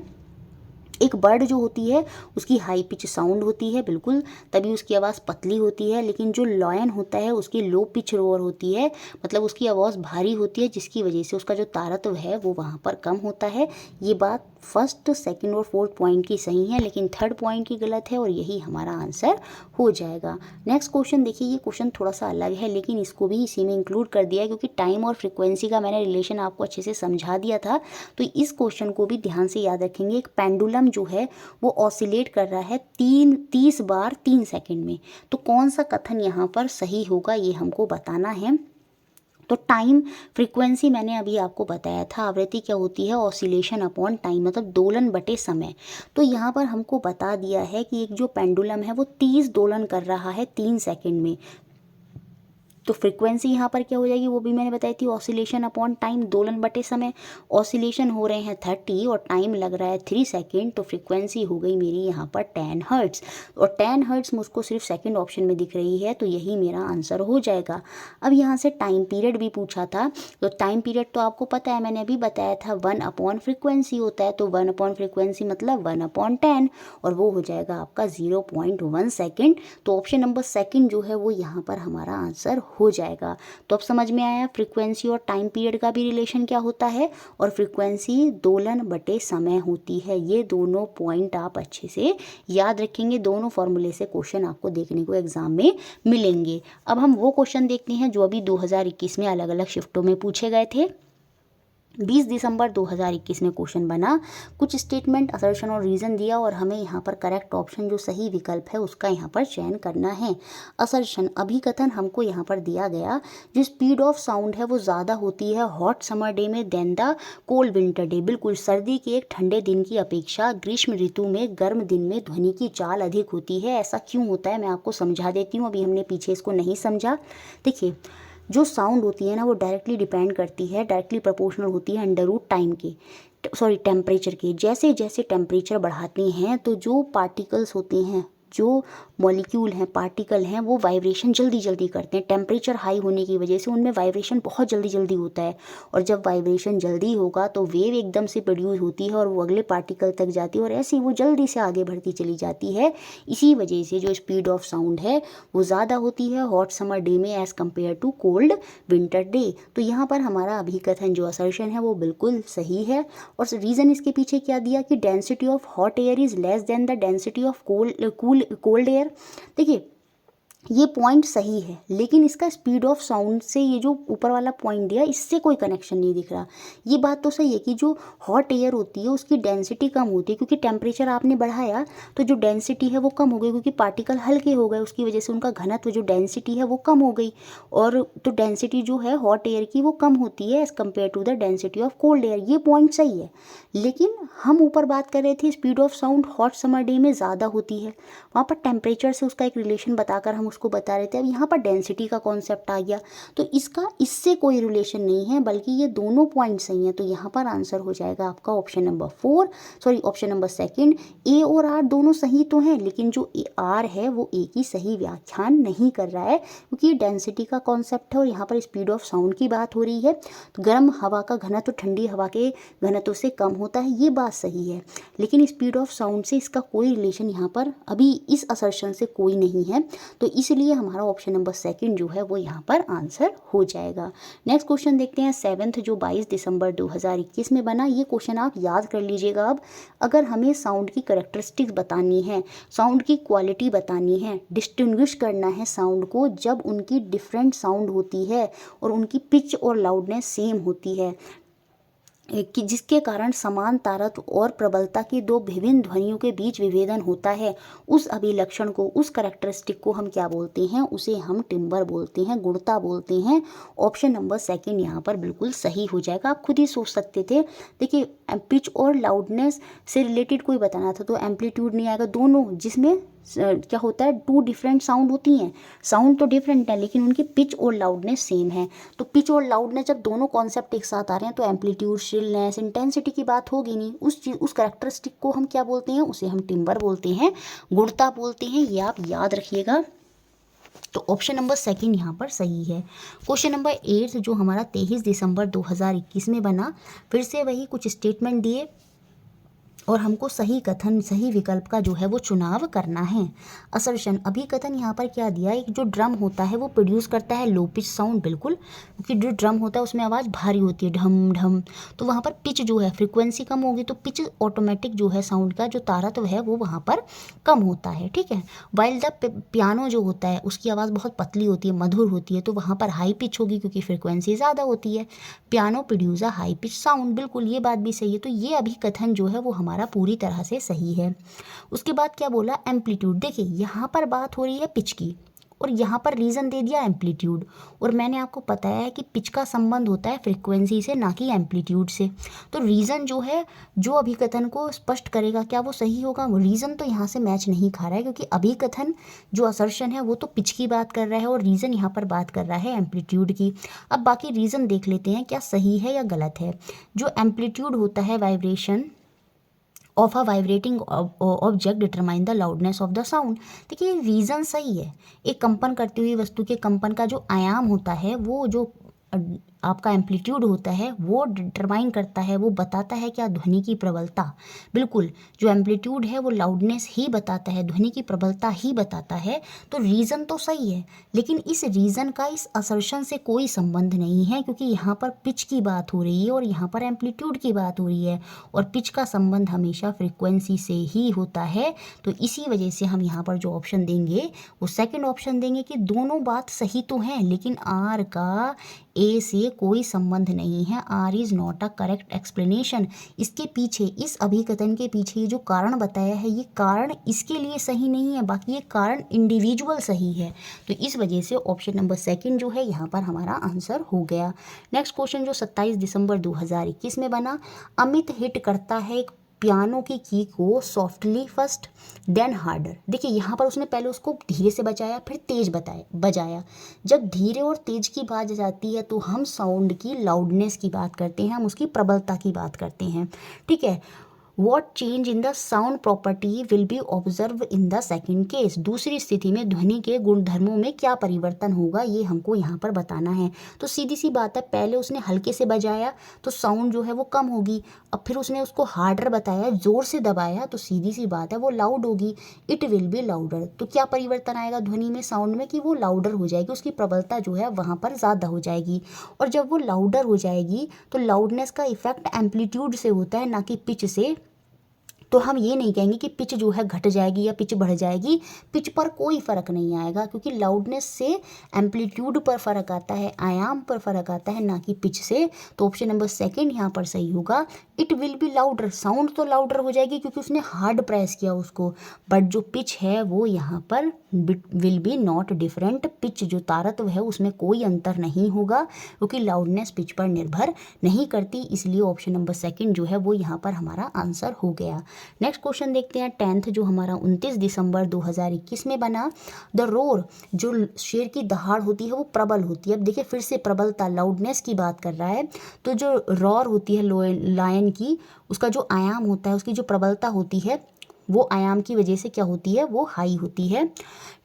एक बर्ड जो होती है उसकी हाई पिच साउंड होती है, बिल्कुल, तभी उसकी आवाज़ पतली होती है। लेकिन जो लॉयन होता है उसकी लो पिच रोअर होती है, मतलब उसकी आवाज़ भारी होती है, जिसकी वजह से उसका जो तारत्व है वो वहाँ पर कम होता है। ये बात फर्स्ट, सेकंड और फोर्थ पॉइंट की सही है, लेकिन थर्ड पॉइंट की गलत है, और यही हमारा आंसर हो जाएगा। नेक्स्ट क्वेश्चन देखिए, ये क्वेश्चन थोड़ा सा अलग है, लेकिन इसको भी इसी में इंक्लूड कर दिया है क्योंकि टाइम और फ्रिक्वेंसी का मैंने रिलेशन आपको अच्छे से समझा दिया था। तो इस क्वेश्चन को भी ध्यान से याद रखेंगे। एक पेंडुलम जो है वो ऑसिलेट कर रहा है 30 बार 3 सेकंड में, तो कौन सा कथन यहाँ पर सही होगा ये हमको बताना है। तो टाइम फ्रीक्वेंसी मैंने अभी आपको बताया था, आवृत्ति क्या होती है, ऑसिलेशन अपॉन टाइम, मतलब दोलन बटे समय। तो यहाँ पर हमको बता दिया है कि एक जो पेंडुलम है वो 30 दोलन कर रहा है 3 सेकंड में, तो फ्रीक्वेंसी यहाँ पर क्या हो जाएगी वो भी मैंने बताई थी, ऑसिलेशन अपॉन टाइम, दोलन बटे समय। ऑसिलेशन हो रहे हैं 30 और टाइम लग रहा है 3 सेकेंड, तो फ्रीक्वेंसी हो गई मेरी यहाँ पर 10 हर्ट्स, और 10 हर्ट्स मुझको सिर्फ सेकंड ऑप्शन में दिख रही है, तो यही मेरा आंसर हो जाएगा। अब यहाँ से टाइम पीरियड भी पूछा था, तो टाइम पीरियड तो आपको पता है, मैंने अभी बताया था 1 अपॉन फ्रीक्वेंसी होता है, तो 1 अपॉन फ्रीक्वेंसी मतलब 1 अपॉन 10, और वो हो जाएगा आपका 0.1 सेकेंड। तो ऑप्शन नंबर सेकेंड जो है वो यहाँ पर हमारा आंसर हो जाएगा। तो अब समझ में आया फ्रीक्वेंसी और टाइम पीरियड का भी रिलेशन क्या होता है, और फ्रीक्वेंसी दोलन बटे समय होती है। ये दोनों पॉइंट आप अच्छे से याद रखेंगे, दोनों फॉर्मूले से क्वेश्चन आपको देखने को एग्जाम में मिलेंगे। अब हम वो क्वेश्चन देखते हैं जो अभी 2021 में अलग अलग शिफ्टों में पूछे गए थे। 20 दिसंबर 2021 में क्वेश्चन बना, कुछ स्टेटमेंट, असर्शन और रीज़न दिया, और हमें यहाँ पर करेक्ट ऑप्शन जो सही विकल्प है उसका यहाँ पर चयन करना है। असर्शन, अभिकथन हमको यहाँ पर दिया गया, जो स्पीड ऑफ साउंड है वो ज़्यादा होती है हॉट समर डे में than the cold winter day, बिल्कुल, सर्दी के एक ठंडे दिन की अपेक्षा ग्रीष्म ऋतु में गर्म दिन में ध्वनि की चाल अधिक होती है। ऐसा क्यों होता है मैं आपको समझा देती हूँ, अभी हमने पीछे इसको नहीं समझा। देखिए, जो साउंड होती है ना वो डायरेक्टली डिपेंड करती है, डायरेक्टली प्रोपोर्शनल होती है अंडर रूट टाइम के, सॉरी टेम्परेचर के। जैसे जैसे टेम्परेचर बढ़ाते हैं तो जो पार्टिकल्स होते हैं, जो मॉलिक्यूल हैं, पार्टिकल हैं, वो वाइब्रेशन जल्दी जल्दी करते हैं। टेम्परेचर हाई होने की वजह से उनमें वाइब्रेशन बहुत जल्दी जल्दी होता है, और जब वाइब्रेशन जल्दी होगा तो वेव एकदम से प्रोड्यूस होती है और वो अगले पार्टिकल तक जाती है, और ऐसे ही वो जल्दी से आगे बढ़ती चली जाती है। इसी वजह से जो स्पीड ऑफ साउंड है वो ज़्यादा होती है हॉट समर डे में as compare to cold winter day. तो यहाँ पर हमारा अभिकथन जो असर्शन है वो बिल्कुल सही है। और रीज़न इसके पीछे क्या दिया कि density of hot air is less than the density of cold air. देखिए, ये पॉइंट सही है, लेकिन इसका स्पीड ऑफ साउंड से ये जो ऊपर वाला पॉइंट दिया इससे कोई कनेक्शन नहीं दिख रहा। ये बात तो सही है कि जो हॉट एयर होती है उसकी डेंसिटी कम होती है, क्योंकि टेम्परेचर आपने बढ़ाया तो जो डेंसिटी है वो कम हो गई, क्योंकि पार्टिकल हल्के हो गए, उसकी वजह से उनका घनत्व जो डेंसिटी है वो कम हो गई, और तो डेंसिटी जो है हॉट एयर की वो कम होती है as compare to the density of cold air. ये पॉइंट सही है, लेकिन हम ऊपर बात कर रहे थे speed of sound hot summer day में ज़्यादा होती है, वहाँ पर टेम्परेचर से उसका एक रिलेशन बताकर हम उसको बता रहे थे। अब यहाँ पर डेंसिटी का कॉन्सेप्ट आ गया, तो इसका इससे कोई रिलेशन नहीं है, बल्कि ये दोनों पॉइंट सही हैं। तो यहाँ पर आंसर हो जाएगा आपका option number option number second. A और आर दोनों सही तो हैं, लेकिन जो आर है वो ए की सही व्याख्यान नहीं कर रहा है, क्योंकि ये डेंसिटी का कॉन्सेप्ट है और यहाँ पर स्पीड ऑफ साउंड की बात हो रही है। तो गर्म हवा का घनत्व ठंडी हवा के घनत्व से कम होता है, ये बात सही है, लेकिन स्पीड ऑफ साउंड से इसका कोई रिलेशन यहाँ पर अभी इस असर्शन से कोई नहीं है। तो इसलिए हमारा ऑप्शन नंबर सेकंड जो है वो यहाँ पर आंसर हो जाएगा। नेक्स्ट क्वेश्चन देखते हैं 7th जो 22 दिसंबर 2021 में बना। ये क्वेश्चन आप याद कर लीजिएगा। अब अगर हमें साउंड की करैक्टरिस्टिक्स बतानी है, साउंड की क्वालिटी बतानी है, डिस्टिंग्विश करना है साउंड को जब उनकी डिफरेंट साउंड होती है और उनकी पिच और लाउडनेस सेम होती है, कि जिसके कारण समान तारत्व और प्रबलता की दो विभिन्न ध्वनियों के बीच विभेदन होता है, उस अभिलक्षण को, उस करैक्टरिस्टिक को हम क्या बोलते हैं? उसे हम टिम्बर बोलते हैं, गुणता बोलते हैं। ऑप्शन नंबर सेकंड यहाँ पर बिल्कुल सही हो जाएगा। आप खुद ही सोच सकते थे। देखिए, पिच और लाउडनेस से रिलेटेड कोई बताना था तो एम्पलीट्यूड नहीं आएगा। दोनों जिसमें क्या होता है, टू डिफरेंट साउंड होती हैं, साउंड तो डिफरेंट है लेकिन उनकी पिच और लाउडनेस सेम है। तो पिच और लाउडनेस जब दोनों कॉन्सेप्ट एक साथ आ रहे हैं तो एम्पलीट्यूड, श्रिलनेस, इंटेंसिटी की बात होगी नहीं। उस चीज़, उस कैरेक्टरिस्टिक को हम क्या बोलते हैं? उसे हम टिम्बर बोलते हैं, गुणता बोलते हैं। ये आप याद रखिएगा। तो ऑप्शन नंबर सेकंड यहाँ पर सही है। क्वेश्चन नंबर 8 जो हमारा 23 दिसंबर 2021 में बना, फिर से वही कुछ स्टेटमेंट दिए और हमको सही कथन, सही विकल्प का जो है वो चुनाव करना है। असर्शन, अभिकथन यहाँ पर क्या दिया? एक जो ड्रम होता है वो प्रोड्यूस करता है लो पिच साउंड, बिल्कुल, क्योंकि जो ड्रम होता है उसमें आवाज़ भारी होती है, ढम ढम, तो वहाँ पर पिच जो है, फ्रीक्वेंसी कम होगी तो पिच ऑटोमेटिक जो है साउंड का जो तारत्व है वो वहाँ पर कम होता है, ठीक है। वाइल द पियानो जो होता है उसकी आवाज़ बहुत पतली होती है, मधुर होती है, तो वहाँ पर हाई पिच होगी क्योंकि फ्रीक्वेंसी ज़्यादा होती है। Piano produce a high pitch sound, बिल्कुल ये बात भी सही है। तो ये अभिकथन जो है वो हमारा पूरी तरह से सही है। उसके बाद क्या बोला? एम्पलीट्यूड। देखिए यहाँ पर बात हो रही है पिच की और यहाँ पर रीज़न दे दिया एम्पलीट्यूड, और मैंने आपको बताया है कि पिच का संबंध होता है फ्रीक्वेंसी से, ना कि एम्पलीट्यूड से। तो रीज़न जो है, जो अभिकथन को स्पष्ट करेगा, क्या वो सही होगा? वो रीज़न तो यहाँ से मैच नहीं खा रहा है क्योंकि अभिकथन जो असर्शन है वो तो पिच की बात कर रहा है और रीज़न यहाँ पर बात कर रहा है एम्पलीट्यूड की। अब बाकी रीज़न देख लेते हैं क्या सही है या गलत है। जो एम्पलीट्यूड होता है, vibration of a vibrating object determine the loudness of the sound. देखिए रीज़न सही है। एक कंपन करती हुई वस्तु के कंपन का जो आयाम होता है, वो जो आपका एम्पलीट्यूड होता है वो डिटरमाइन करता है, वो बताता है क्या? ध्वनि की प्रबलता। बिल्कुल, जो एम्पलीट्यूड है वो लाउडनेस ही बताता है, ध्वनि की प्रबलता ही बताता है। तो रीज़न तो सही है, लेकिन इस रीज़न का इस असर्शन से कोई संबंध नहीं है क्योंकि यहाँ पर पिच की बात हो रही है और यहाँ पर एम्पलीट्यूड की बात हो रही है, और पिच का संबंध हमेशा फ्रीक्वेंसी से ही होता है। तो इसी वजह से हम यहाँ पर जो ऑप्शन देंगे वो सेकेंड ऑप्शन देंगे कि दोनों बात सही तो हैं लेकिन आर का ए से कोई संबंध नहीं है। R is not a correct explanation. इसके पीछे, इस अभिकथन के पीछे ये जो कारण बताया है, ये कारण इसके लिए सही नहीं है, बाकी ये कारण इंडिविजुअल सही है। तो इस वजह से ऑप्शन नंबर सेकंड जो है यहाँ पर हमारा आंसर हो गया। नेक्स्ट क्वेश्चन जो 27 दिसंबर 2021 में बना, अमित हिट करता है एक पियानो की की को सॉफ्टली फर्स्ट देन हार्डर। देखिए यहाँ पर उसने पहले उसको धीरे से बजाया, फिर तेज बजाया। जब धीरे और तेज की बात जाती है तो हम साउंड की लाउडनेस की बात करते हैं, हम उसकी प्रबलता की बात करते हैं, ठीक है। What change in the sound property will be observe in the second case. दूसरी स्थिति में ध्वनि के गुणधर्मों में क्या परिवर्तन होगा ये हमको यहाँ पर बताना है। तो सीधी सी बात है, पहले उसने हल्के से बजाया तो साउंड जो है वो कम होगी, अब फिर उसने उसको हार्डर बताया, जोर से दबाया, तो सीधी सी बात है वो लाउड होगी। It will be louder. तो क्या परिवर्तन आएगा ध्वनि में, साउंड में, कि वो लाउडर हो जाएगी, उसकी प्रबलता जो है वहाँ पर ज़्यादा हो जाएगी। और जब वो लाउडर हो जाएगी तो लाउडनेस का इफेक्ट एम्पलीट्यूड से होता है, ना कि पिच से। तो हम ये नहीं कहेंगे कि पिच जो है घट जाएगी या पिच बढ़ जाएगी, पिच पर कोई फ़र्क नहीं आएगा क्योंकि लाउडनेस से एम्पलीट्यूड पर फ़र्क आता है, आयाम पर फ़र्क आता है, ना कि पिच से। तो ऑप्शन नंबर सेकंड यहाँ पर सही होगा। It will be louder, sound तो लाउडर हो जाएगी क्योंकि उसने हार्ड प्रेस किया उसको, बट जो पिच है वो यहाँ पर will be not different. Pitch जो तारत्व है उसमें कोई अंतर नहीं होगा क्योंकि लाउडनेस पिच पर निर्भर नहीं करती, इसलिए ऑप्शन नंबर सेकंड जो है वो यहाँ पर हमारा आंसर हो गया। नेक्स्ट क्वेश्चन देखते हैं 10th जो हमारा 29 दिसंबर 2021 में बना। द रोर, जो शेर की दहाड़ होती है वो प्रबल होती है। अब देखिए फिर से प्रबलता, लाउडनेस की बात कर रहा है, तो जो रॉर होती है लायन की, उसका जो आयाम होता है, उसकी जो प्रबलता होती है वो आयाम की वजह से क्या होती है, वो हाई होती है,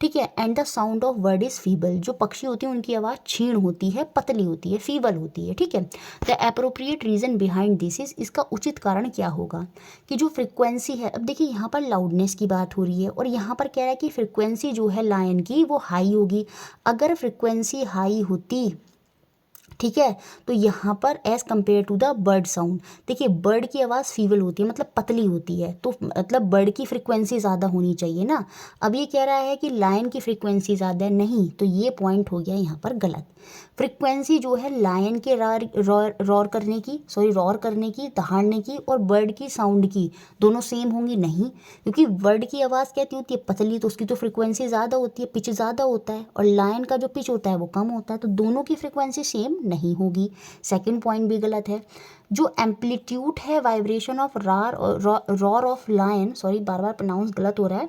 ठीक है। And the sound of bird is feeble, जो पक्षी होते हैं उनकी आवाज़ क्षीण होती है, पतली होती है, फीबल होती है, ठीक है। The appropriate reason behind this is, इसका उचित कारण क्या होगा कि जो फ्रिक्वेंसी है, अब देखिए यहाँ पर लाउडनेस की बात हो रही है और यहाँ पर कह रहा है कि फ्रिक्वेंसी जो है लायन की वो हाई होगी। अगर फ्रिक्वेंसी हाई होती, ठीक है, तो यहाँ पर as compare to the bird sound, देखिए बर्ड की आवाज़ फीबल होती है, मतलब पतली होती है, तो मतलब बर्ड की फ्रिक्वेंसी ज़्यादा होनी चाहिए ना। अब ये कह रहा है कि लायन की फ्रिक्वेंसी ज़्यादा है, नहीं, तो ये पॉइंट हो गया यहाँ पर गलत। फ्रिक्वेंसी जो है लायन के रॉर करने की, रॉर करने की, दहाड़ने की, और बर्ड की साउंड की दोनों सेम होंगी, नहीं, क्योंकि बर्ड की आवाज़ कैसी होती है, पतली, तो उसकी तो फ्रिक्वेंसी ज़्यादा होती है, पिच ज़्यादा होता है, और लायन का जो पिच होता है वो कम होता है, तो दोनों की फ्रिक्वेंसी सेम नहीं होगी। सेकंड पॉइंट भी गलत है। जो एम्पलीट्यूड है vibration of roar of lion, बार बार प्रोनाउंस गलत हो रहा है,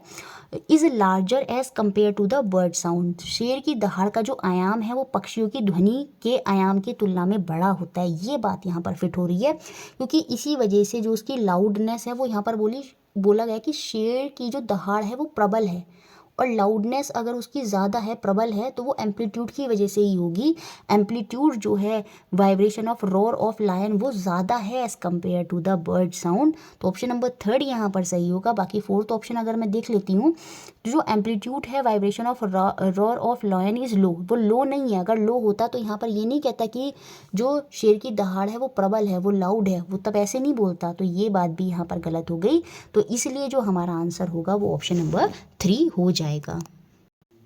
is larger as compare to the bird sound, शेर की दहाड़ का जो आयाम है वो पक्षियों की ध्वनि के आयाम की तुलना में बड़ा होता है। ये बात यहाँ पर फिट हो रही है, क्योंकि इसी वजह से जो उसकी लाउडनेस है वो यहाँ पर बोला गया कि शेर की जो दहाड़ है वो प्रबल है, और लाउडनेस अगर उसकी ज़्यादा है, प्रबल है, तो वो एम्पलीट्यूड की वजह से ही होगी। एम्पलीट्यूड जो है vibration of roar of lion वो ज़्यादा है as compare to the bird sound, तो ऑप्शन नंबर थर्ड यहाँ पर सही होगा। बाकी फोर्थ ऑप्शन अगर मैं देख लेती हूँ, तो जो एम्पलीट्यूड है vibration of roar of lion is low, वो लो नहीं है। अगर लो होता तो यहाँ पर ये नहीं कहता कि जो शेर की दहाड़ है वो प्रबल है, वो लाउड है, वो तब ऐसे नहीं बोलता, तो ये बात भी यहाँ पर गलत हो गई। तो इसलिए जो हमारा आंसर होगा वो ऑप्शन नंबर 3 हो जाएगा।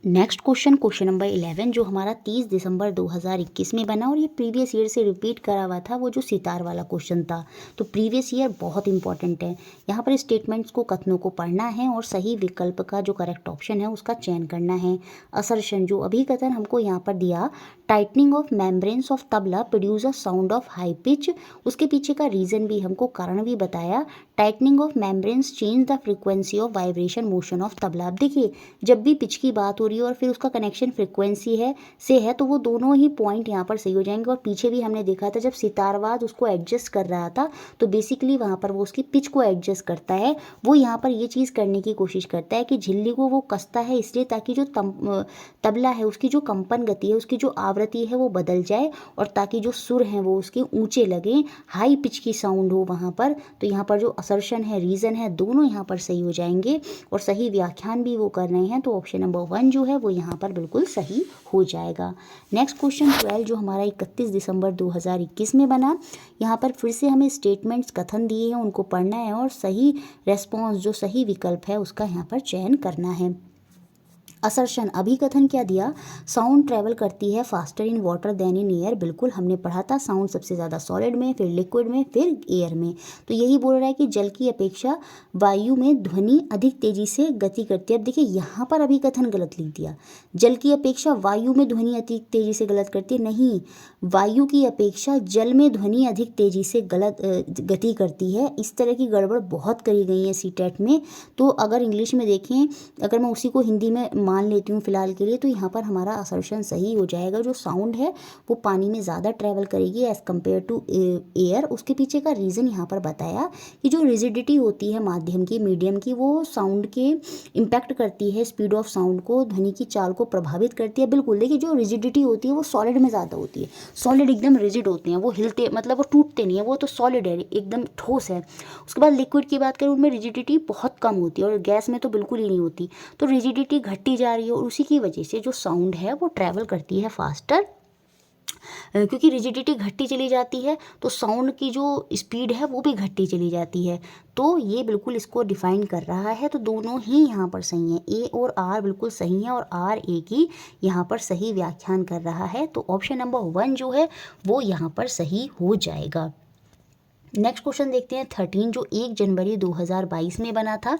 नेक्स्ट क्वेश्चन नंबर 11 जो हमारा 30 दिसंबर 2021 में बना, और ये प्रीवियस ईयर से रिपीट करा हुआ था, वो जो सितार वाला क्वेश्चन था। तो प्रीवियस ईयर बहुत इंपॉर्टेंट है। यहाँ पर स्टेटमेंट्स को, कथनों को पढ़ना है और सही विकल्प का जो करेक्ट ऑप्शन है उसका चयन करना है। असर्शन, जो अभिकथन हमको यहाँ पर दिया, tightening of membranes of tabla produce a sound of high pitch, उसके पीछे का रीज़न भी हमको, कारण भी बताया। Tightening of membranes change the frequency of vibration motion of tabla. अब देखिए जब भी पिच की बात हो रही है और फिर उसका कनेक्शन फ्रिक्वेंसी है तो वो दोनों ही पॉइंट यहाँ पर सही हो जाएंगे। और पीछे भी हमने देखा था जब सितारवाद उसको एडजस्ट कर रहा था तो बेसिकली वहाँ पर वो उसकी पिच को एडजस्ट करता है। वो यहाँ पर ये चीज़ करने की कोशिश करता है कि झिल्ली को वो कसता है इसलिए ताकि जो तबला है उसकी जो कंपन गति है, उसकी जो आवृत्ति है वो बदल जाए, और ताकि जो सुर हैं वो उसके ऊंचे लगें, हाई पिच की साउंड हो वहाँ पर। तो यहाँ पर जो असर्शन है, रीज़न है, दोनों यहाँ पर सही हो जाएंगे और सही व्याख्यान भी वो कर रहे हैं। तो ऑप्शन नंबर 1 जो है वो यहाँ पर बिल्कुल सही हो जाएगा। नेक्स्ट क्वेश्चन 12 जो हमारा 31 दिसंबर 2021 में बना, यहाँ पर फिर से हमें स्टेटमेंट्स, कथन दिए हैं, उनको पढ़ना है और सही रेस्पॉन्स, जो सही विकल्प है उसका यहाँ पर चयन करना है। असर्शन, अभिकथन क्या दिया, साउंड ट्रैवल करती है faster in water than in air. बिल्कुल हमने पढ़ा था, साउंड सबसे ज़्यादा सॉलिड में, फिर लिक्विड में, फिर एयर में। तो यही बोल रहा है कि जल की अपेक्षा वायु में ध्वनि अधिक तेजी से गति करती है। अब देखिए यहाँ पर अभिकथन गलत लिख दिया, जल की अपेक्षा वायु में ध्वनि अधिक तेजी से गलत करती है, नहीं, वायु की अपेक्षा जल में ध्वनि अधिक तेजी से गति करती है। इस तरह की गड़बड़ बहुत करी गई है सीटेट में। तो अगर इंग्लिश में देखें, अगर मैं उसी को हिंदी में मान लेती हूँ फिलहाल के लिए, तो यहाँ पर हमारा असर्शन सही हो जाएगा। जो साउंड है वो पानी में ज़्यादा ट्रैवल करेगी एज़ कम्पेयर टू एयर। उसके पीछे का रीज़न यहाँ पर बताया कि जो रिजिडिटी होती है माध्यम की, मीडियम की, वो साउंड के इम्पैक्ट करती है, स्पीड ऑफ साउंड को, ध्वनि की चाल को प्रभावित करती है। बिल्कुल देखिए जो रिजिडिटी होती है वो सॉलिड में ज़्यादा होती है, सॉलिड एकदम रिजिड होते हैं, वो हिलते, मतलब वो टूटते नहीं है, वो तो सॉलिड है, एकदम ठोस है। उसके बाद लिक्विड की बात करें, उनमें रिजिडिटी बहुत कम होती है और गैस में तो बिल्कुल ही नहीं होती। तो रिजिडिटी घटती जा रही है और उसी की वजह से जो साउंड है वो ट्रैवल करती है फास्टर। क्योंकि रिजिडिटी घटती चली जाती है तो साउंड की जो स्पीड है वो भी घटती चली जाती है। तो ये बिल्कुल इसको डिफाइन कर रहा है। तो दोनों ही यहाँ पर सही हैं, ए और आर बिल्कुल सही हैं और आर ए की यहाँ पर सही व्याख्यान कर रहा है। तो ऑप्शन नंबर 1 जो है वो यहाँ पर सही हो जाएगा। नेक्स्ट क्वेश्चन देखते हैं 13 जो 1 जनवरी 2022 में बना था।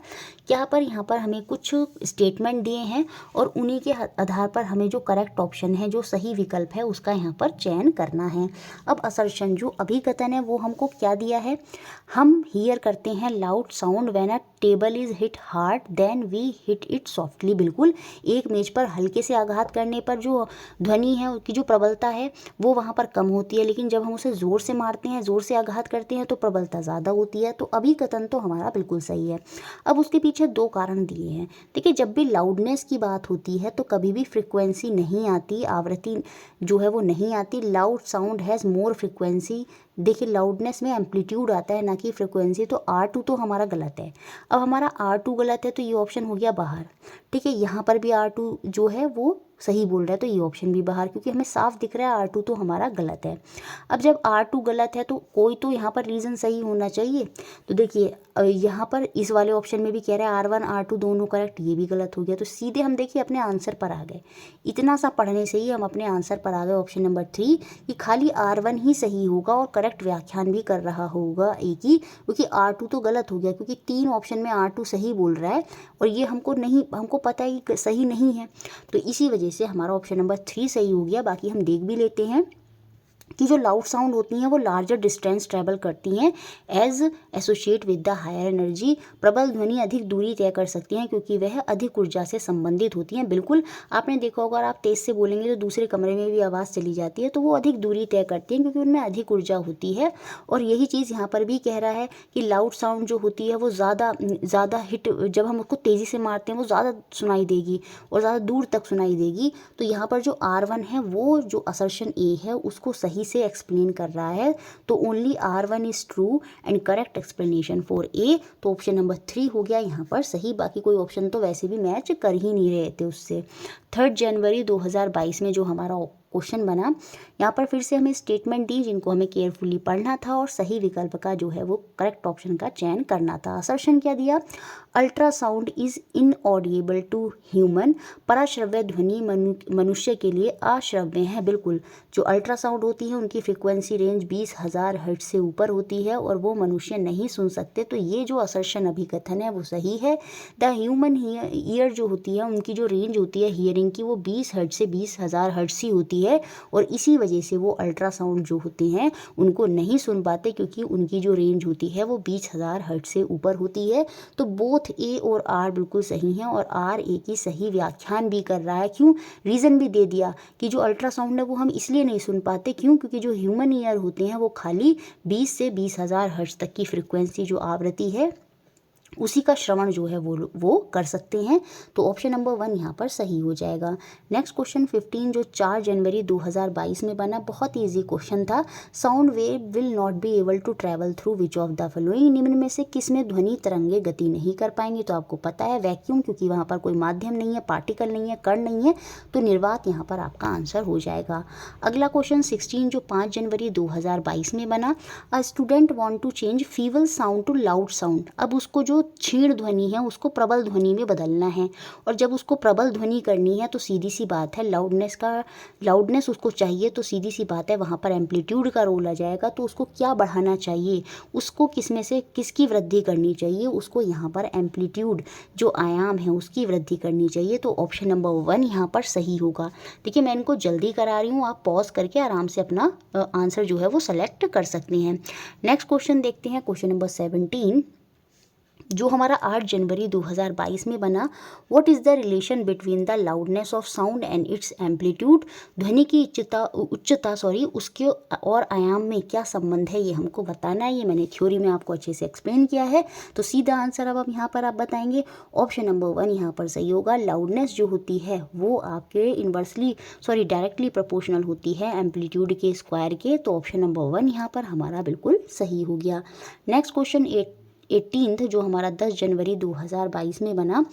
यहाँ पर हमें कुछ स्टेटमेंट दिए हैं और उन्हीं के आधार पर हमें जो करेक्ट ऑप्शन है, जो सही विकल्प है, उसका यहाँ पर चयन करना है। अब असर्शन, जो अभिकथन है वो हमको क्या दिया है, हम हियर करते हैं loud sound when a table is hit hard than we hit it softly. बिल्कुल एक मेज पर हल्के से आघात करने पर जो ध्वनि है उसकी जो प्रबलता है वो वहाँ पर कम होती है, लेकिन जब हम उसे ज़ोर से मारते हैं, ज़ोर से आघात करते हैं हैं तो प्रबलता ज़्यादा होती है, तो अभिकथन तो हमारा बिल्कुल सही है। अब उसके पीछे 2 कारण दिए हैं। देखिए, जब भी लाउडनेस की बात होती है तो कभी भी फ्रिक्वेंसी नहीं आती, आवृत्ति जो है वो नहीं आती। Loud sound has more frequency. देखिए, लाउडनेस में एम्पलीट्यूड आता है ना कि फ्रिक्वेंसी, तो R2 तो हमारा गलत है। अब हमारा R2 गलत है तो ये ऑप्शन हो गया बाहर। ठीक है, यहाँ पर भी R2 जो है वो सही बोल रहा है, तो ये ऑप्शन भी बाहर, क्योंकि हमें साफ दिख रहा है R2 तो हमारा गलत है। अब जब R2 गलत है तो कोई तो यहाँ पर रीज़न सही होना चाहिए। तो देखिए, यहाँ पर इस वाले ऑप्शन में भी कह रहा है R1 R2 दोनों करेक्ट, ये भी गलत हो गया। तो सीधे हम देखिए अपने आंसर पर आ गए। इतना सा पढ़ने से ही हम अपने आंसर पर आ गए, ऑप्शन नंबर 3, कि खाली R1 ही सही होगा और करेक्ट व्याख्यान भी कर रहा होगा एक ही, क्योंकि R2 तो गलत हो गया, क्योंकि 3 ऑप्शन में R2 सही बोल रहा है और ये हमको पता है कि सही नहीं है। तो इसी वजह से हमारा ऑप्शन नंबर 3 सही हो गया। बाकी हम देख भी लेते हैं कि जो लाउड साउंड होती हैं वो लार्जर डिस्टेंस ट्रैवल करती हैं as associate with the higher energy. प्रबल ध्वनि अधिक दूरी तय कर सकती हैं क्योंकि वह अधिक ऊर्जा से संबंधित होती हैं। बिल्कुल, आपने देखा होगा, अगर आप तेज से बोलेंगे तो दूसरे कमरे में भी आवाज़ चली जाती है, तो वो अधिक दूरी तय करती हैं क्योंकि उनमें अधिक ऊर्जा होती है। और यही चीज़ यहाँ पर भी कह रहा है कि लाउड साउंड जो होती है वो ज़्यादा हिट, जब हम उसको तेज़ी से मारते हैं वो ज़्यादा सुनाई देगी और ज़्यादा दूर तक सुनाई देगी। तो यहाँ पर जो R1 है वो जो असर्शन ए है उसको सही से एक्सप्लेन कर रहा है। तो only R1 is true and correct explanation for a. तो ऑप्शन नंबर 3 हो गया यहाँ पर सही। बाकी कोई ऑप्शन तो वैसे भी मैच कर ही नहीं रहे थे उससे। 3 जनवरी 2022 में जो हमारा क्वेश्चन बना, यहाँ पर फिर से हमें स्टेटमेंट दी जिनको हमें केयरफुली पढ़ना था और सही विकल्प का जो है वो करेक्ट ऑप्शन का चयन करना था। असर्शन क्या दिया? Ultrasound is inaudible to human. पराश्रव्य ध्वनि मनुष्य के लिए अश्रव्य है। बिल्कुल, जो अल्ट्रासाउंड होती है उनकी फ्रिक्वेंसी रेंज 20,000 हर्ट्ज से ऊपर होती है और वो मनुष्य नहीं सुन सकते। तो ये जो असर्शन अभिकथन है वो सही है। द ह्यूमन ईयर जो होती है उनकी जो रेंज होती है हियरिंग की वो 20 हर्ट्ज से 20,000 हर्ट्ज ही होती है और इसी वजह से वो अल्ट्रासाउंड जो होते हैं उनको नहीं सुन पाते क्योंकि उनकी जो रेंज होती है वो 20,000 हर्ट्ज से ऊपर होती है। तो बोथ ए और आर बिल्कुल सही हैं और आर ए की सही व्याख्यान भी कर रहा है। क्यों? रीज़न भी दे दिया कि जो अल्ट्रासाउंड है वो हम इसलिए नहीं सुन पाते, क्यों? क्योंकि जो ह्यूमन ईयर होते हैं वो खाली 20 से 20,000 हर्ट्ज तक की फ्रिक्वेंसी जो आवृत्ति है उसी का श्रवण जो है वो कर सकते हैं। तो ऑप्शन नंबर 1 यहाँ पर सही हो जाएगा। नेक्स्ट क्वेश्चन 15 जो 4 जनवरी 2022 में बना, बहुत ईजी क्वेश्चन था। Sound wave will not be able to travel through which of the following. निम्न में से किस में ध्वनि तरंगे गति नहीं कर पाएंगे? तो आपको पता है वैक्यूम, क्योंकि वहाँ पर कोई माध्यम नहीं है, पार्टिकल नहीं है, कण नहीं है, तो निर्वात यहाँ पर आपका आंसर हो जाएगा। अगला क्वेश्चन 16 जो 5 जनवरी 2022 में बना, a student want to change feeble sound to loud sound. अब उसको जो क्षीण ध्वनि है उसको प्रबल ध्वनि में बदलना है और जब उसको प्रबल ध्वनि करनी है तो सीधी सी बात है लाउडनेस उसको चाहिए, तो सीधी सी बात है वहाँ पर एम्पलीट्यूड का रोल आ जाएगा। तो उसको क्या बढ़ाना चाहिए, उसको किसमें से किसकी वृद्धि करनी चाहिए? उसको यहाँ पर एम्पलीट्यूड जो आयाम है उसकी वृद्धि करनी चाहिए। तो ऑप्शन नंबर 1 यहाँ पर सही होगा। देखिए, मैं इनको जल्दी करा रही हूँ, आप पॉज करके आराम से अपना आंसर जो है वो सेलेक्ट कर सकते हैं। नेक्स्ट क्वेश्चन देखते हैं, क्वेश्चन नंबर 17 जो हमारा 8 जनवरी 2022 में बना, what is the relation between the loudness of sound and its amplitude. ध्वनि की उच्चता उसके और आयाम में क्या संबंध है, ये हमको बताना है। ये मैंने थ्योरी में आपको अच्छे से एक्सप्लेन किया है। तो सीधा आंसर अब यहाँ पर आप बताएंगे। ऑप्शन नंबर 1 यहाँ पर सही होगा। लाउडनेस जो होती है वो आपके डायरेक्टली प्रोपोर्शनल होती है एम्पलीट्यूड के स्क्वायर के। तो ऑप्शन नंबर 1 यहाँ पर हमारा बिल्कुल सही हो गया। नेक्स्ट क्वेश्चन 18 जो हमारा 10 जनवरी 2022 में बना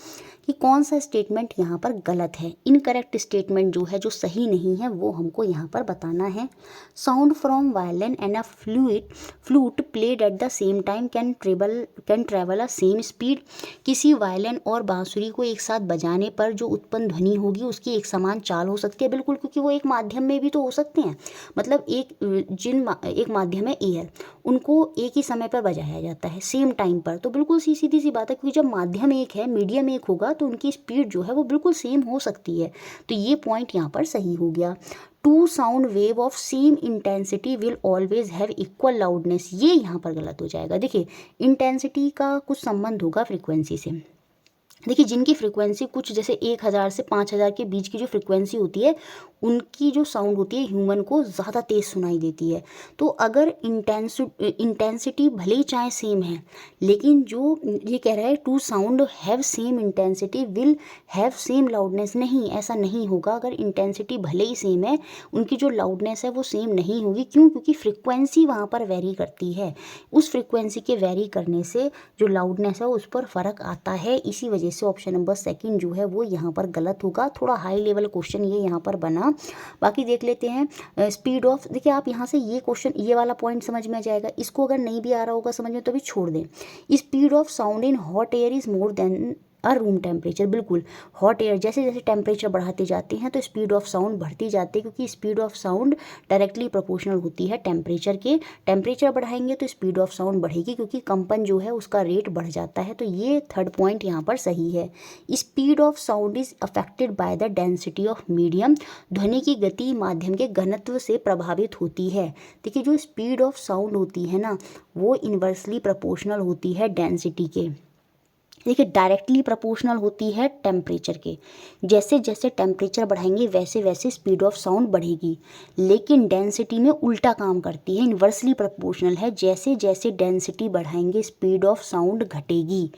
कि कौन सा स्टेटमेंट यहाँ पर गलत है। इनकरेक्ट स्टेटमेंट जो है, जो सही नहीं है, वो हमको यहाँ पर बताना है। Sound from violin and a flute played at the same time can travel a same speed. किसी वायलिन और बांसुरी को एक साथ बजाने पर जो उत्पन्न ध्वनि होगी उसकी एक समान चाल हो सकती है। बिल्कुल, क्योंकि वो एक माध्यम में भी तो हो सकते हैं। मतलब एक माध्यम है एयर, उनको एक ही समय पर बजाया जाता है सेम टाइम पर। तो बिल्कुल सीधी सी बात है, क्योंकि जब माध्यम एक है, मीडियम एक होगा, तो उनकी स्पीड जो है वो बिल्कुल सेम हो सकती है। तो ये पॉइंट यहाँ पर सही हो गया। 2 sound wave of same intensity will always have equal loudness, ये यहाँ पर गलत हो जाएगा। देखिए, इंटेंसिटी का कुछ संबंध होगा फ्रीक्वेंसी से। देखिए जिनकी फ्रिक्वेंसी कुछ जैसे 1000 से 5000 के बीच की जो फ्रिक्वेंसी होती है, उनकी जो साउंड होती है ह्यूमन को ज़्यादा तेज़ सुनाई देती है। तो अगर इंटेंसिटी भले ही चाहे सेम है, लेकिन जो ये कह रहा है two sound have same intensity will have same loudness, नहीं, ऐसा नहीं होगा। अगर इंटेंसिटी भले ही सेम है, उनकी जो लाउडनेस है वो सेम नहीं होगी। क्यों? क्योंकि फ्रिक्वेंसी वहाँ पर वेरी करती है। उस फ्रिक्वेंसी के वेरी करने से जो लाउडनेस है उस पर फ़र्क आता है। इसी वजह से ऑप्शन नंबर सेकंड जो है वो यहाँ पर गलत होगा। थोड़ा हाई लेवल क्वेश्चन ये यहाँ पर बना। बाकी देख लेते हैं स्पीड ऑफ। देखिए आप यहाँ से ये क्वेश्चन, ये वाला पॉइंट समझ में आ जाएगा। इसको अगर नहीं भी आ रहा होगा समझ में तो भी छोड़ दें। Speed of sound in hot air is more than room temperature. बिल्कुल, हॉट एयर जैसे जैसे टेम्परेचर बढ़ाते जाते हैं तो स्पीड ऑफ साउंड बढ़ती जाती है, क्योंकि speed of sound directly proportional होती है टेम्परेचर के। टेम्परेचर बढ़ाएंगे तो स्पीड ऑफ साउंड बढ़ेगी, क्योंकि कंपन जो है उसका रेट बढ़ जाता है। तो ये थर्ड पॉइंट यहाँ पर सही है। Speed of sound is affected by the density of medium. ध्वनि की गति माध्यम के घनत्व से प्रभावित होती है। देखिए जो स्पीड ऑफ साउंड होती है ना, वो इन्वर्सली प्रोपोर्शनल होती है डेंसिटी के। देखिए डायरेक्टली प्रोपोर्शनल होती है टेम्परेचर के। जैसे जैसे टेम्परेचर बढ़ाएंगे वैसे वैसे स्पीड ऑफ साउंड बढ़ेगी, लेकिन डेंसिटी में उल्टा काम करती है, इन्वर्सली प्रोपोर्शनल है। जैसे जैसे डेंसिटी बढ़ाएंगे स्पीड ऑफ साउंड घटेगी,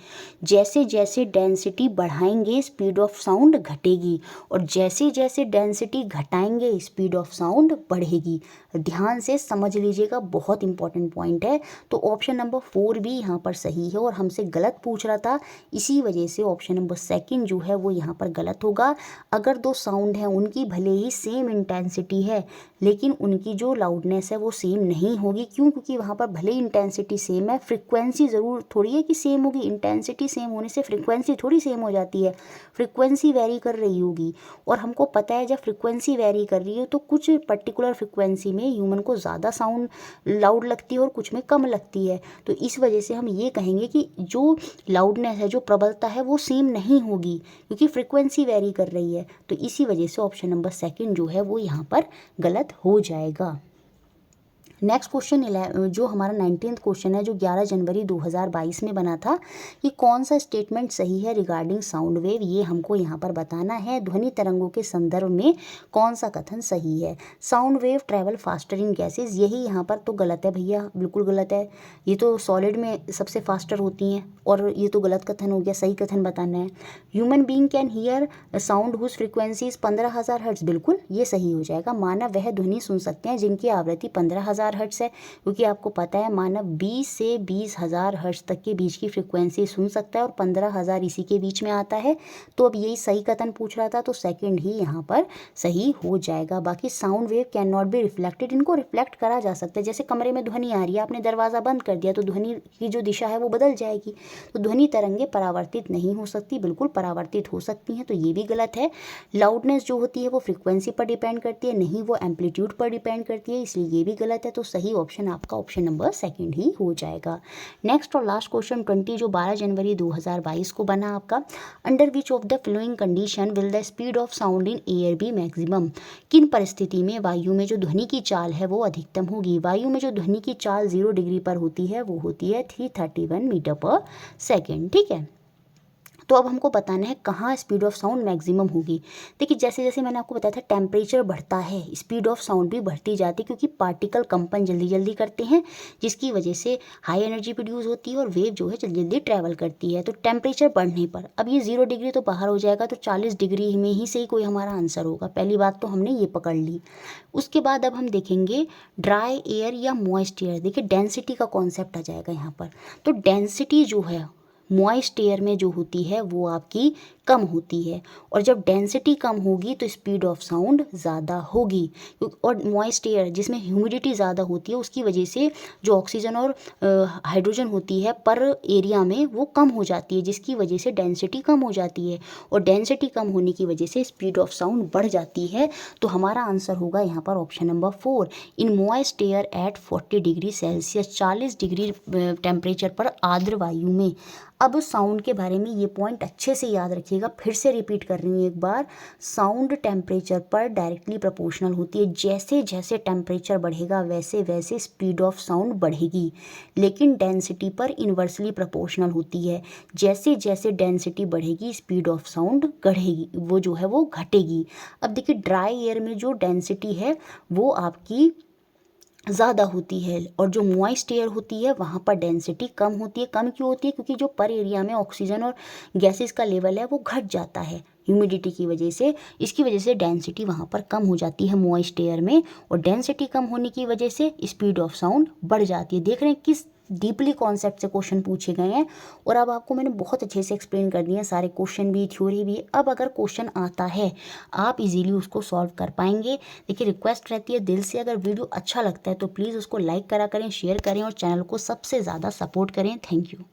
जैसे जैसे डेंसिटी बढ़ाएंगे स्पीड ऑफ साउंड घटेगी, और जैसे जैसे डेंसिटी घटाएंगे स्पीड ऑफ साउंड बढ़ेगी। ध्यान से समझ लीजिएगा, बहुत इंपॉर्टेंट पॉइंट है। तो ऑप्शन नंबर 4 भी यहाँ पर सही है, और हमसे गलत पूछ रहा था, इसी वजह से ऑप्शन नंबर सेकंड जो है वो यहाँ पर गलत होगा। अगर दो साउंड हैं, उनकी भले ही सेम इंटेंसिटी है, लेकिन उनकी जो लाउडनेस है वो सेम नहीं होगी। क्यों? क्योंकि वहाँ पर भले ही इंटेंसिटी सेम है, फ्रिक्वेंसी ज़रूर थोड़ी है कि सेम होगी। इंटेंसिटी सेम होने से फ्रिक्वेंसी थोड़ी सेम हो जाती है, फ्रिक्वेंसी वेरी कर रही होगी। और हमको पता है जब फ्रिक्वेंसी वेरी कर रही है तो कुछ पर्टिकुलर फ्रिक्वेंसी में ह्यूमन को ज़्यादा साउंड लाउड लगती है और कुछ में कम लगती है। तो इस वजह से हम ये कहेंगे कि जो लाउडनेस है, जो प्रबलता है, वो सेम नहीं होगी, क्योंकि फ्रिक्वेंसी वेरी कर रही है। तो इसी वजह से ऑप्शन नंबर सेकंड जो है वो यहाँ पर गलत हो जाएगा। नेक्स्ट क्वेश्चन जो हमारा 19th क्वेश्चन है, जो 11 जनवरी 2022 में बना था, कि कौन सा स्टेटमेंट सही है रिगार्डिंग साउंड वेव, ये हमको यहाँ पर बताना है। ध्वनि तरंगों के संदर्भ में कौन सा कथन सही है। Sound wave travel faster in gases, यही यहाँ पर तो गलत है भैया, बिल्कुल गलत है। ये तो सॉलिड में सबसे फास्टर होती हैं, और ये तो गलत कथन हो गया। सही कथन बताना है। Human being can hear sound whose frequencies 15,000 hertz, बिल्कुल ये सही हो जाएगा। मानव वह ध्वनि सुन सकते हैं जिनकी आवृत्ति 15,000 हर्ट्ज है, क्योंकि आपको पता है मानव 20 से 20,000 हर्ट्ज तक के बीच की फ्रिक्वेंसी सुन सकता है, और 15,000 इसी के बीच में आता है। तो अब यही सही कथन पूछ रहा था, तो सेकंड ही यहाँ पर सही हो जाएगा। बाकी sound wave can not be reflected, इनको रिफ्लेक्ट करा जा सकता है। जैसे कमरे में ध्वनि आ रही है, आपने दरवाज़ा बंद कर दिया तो ध्वनि की जो दिशा है वो बदल जाएगी। तो ध्वनि तरंगे परावर्तित नहीं हो सकती, बिल्कुल परावर्तित हो सकती हैं, तो ये भी गलत है। लाउडनेस जो होती है वो फ्रिक्वेंसी पर डिपेंड करती है, नहीं वो एम्पलीट्यूड पर डिपेंड करती है, इसलिए ये भी गलत है। तो सही ऑप्शन आपका ऑप्शन नंबर सेकंड ही हो जाएगा। नेक्स्ट और लास्ट क्वेश्चन 20 जो 12 जनवरी 2022 को बना आपका, under which of the following condition will the speed of sound in air be maximum. किन परिस्थिति में वायु में जो ध्वनि की चाल है वो अधिकतम होगी। वायु में जो ध्वनि की चाल 0 डिग्री पर होती है वो होती है 331 मीटर पर सेकेंड। ठीक है, तो अब हमको बताना है कहाँ स्पीड ऑफ साउंड मैक्सिमम होगी। देखिए जैसे जैसे मैंने आपको बताया था टेम्परेचर बढ़ता है, स्पीड ऑफ साउंड भी बढ़ती जाती है, क्योंकि पार्टिकल कंपन जल्दी जल्दी करते हैं, जिसकी वजह से हाई एनर्जी प्रोड्यूस होती है और वेव जो है जल्दी जल्दी ट्रैवल करती है। तो टेम्परेचर बढ़ने पर अब ये 0 डिग्री तो बाहर हो जाएगा, तो 40 डिग्री में ही से ही कोई हमारा आंसर होगा। पहली बात तो हमने ये पकड़ ली। उसके बाद अब हम देखेंगे ड्राई एयर या मॉइस्ट एयर। देखिए डेंसिटी का कॉन्सेप्ट आ जाएगा यहाँ पर। तो डेंसिटी जो है मॉइस्ट एयर में जो होती है वो आपकी कम होती है, और जब डेंसिटी कम होगी तो स्पीड ऑफ साउंड ज़्यादा होगी। और मॉइस्ट एयर जिसमें ह्यूमिडिटी ज़्यादा होती है, उसकी वजह से जो ऑक्सीजन और हाइड्रोजन होती है पर एरिया में वो कम हो जाती है, जिसकी वजह से डेंसिटी कम हो जाती है, और डेंसिटी कम होने की वजह से स्पीड ऑफ साउंड बढ़ जाती है। तो हमारा आंसर होगा यहाँ पर option number 4, in moist air at 40 degree Celsius, 40 degree temperature पर आर्द्र वायु में। अब साउंड के बारे में ये पॉइंट अच्छे से याद रखिए। देखिएगा, फिर से रिपीट कर रही हूँ एक बार, साउंड टेम्परेचर पर डायरेक्टली प्रोपोर्शनल होती है। जैसे जैसे टेम्परेचर बढ़ेगा वैसे वैसे स्पीड ऑफ साउंड बढ़ेगी, लेकिन डेंसिटी पर इन्वर्सली प्रोपोर्शनल होती है। जैसे जैसे डेंसिटी बढ़ेगी स्पीड ऑफ साउंड बढ़ेगी, वो जो है वो घटेगी। अब देखिए ड्राई एयर में जो डेंसिटी है वो आपकी ज़्यादा होती है, और जो मॉइस्ट एयर होती है वहाँ पर डेंसिटी कम होती है। कम क्यों होती है? क्योंकि जो पर एरिया में ऑक्सीजन और गैसेस का लेवल है वो घट जाता है ह्यूमिडिटी की वजह से। इसकी वजह से डेंसिटी वहाँ पर कम हो जाती है मॉइस्ट एयर में, और डेंसिटी कम होने की वजह से स्पीड ऑफ साउंड बढ़ जाती है। देख रहे हैं किस डीपली कॉन्सेप्ट से क्वेश्चन पूछे गए हैं, और अब आपको मैंने बहुत अच्छे से एक्सप्लेन कर दिए हैं, सारे क्वेश्चन भी, थ्योरी भी। अब अगर क्वेश्चन आता है आप इजीली उसको सॉल्व कर पाएंगे। देखिए रिक्वेस्ट रहती है दिल से, अगर वीडियो अच्छा लगता है तो प्लीज़ उसको लाइक करा करें, शेयर करें और चैनल को सबसे ज़्यादा सपोर्ट करें। Thank you.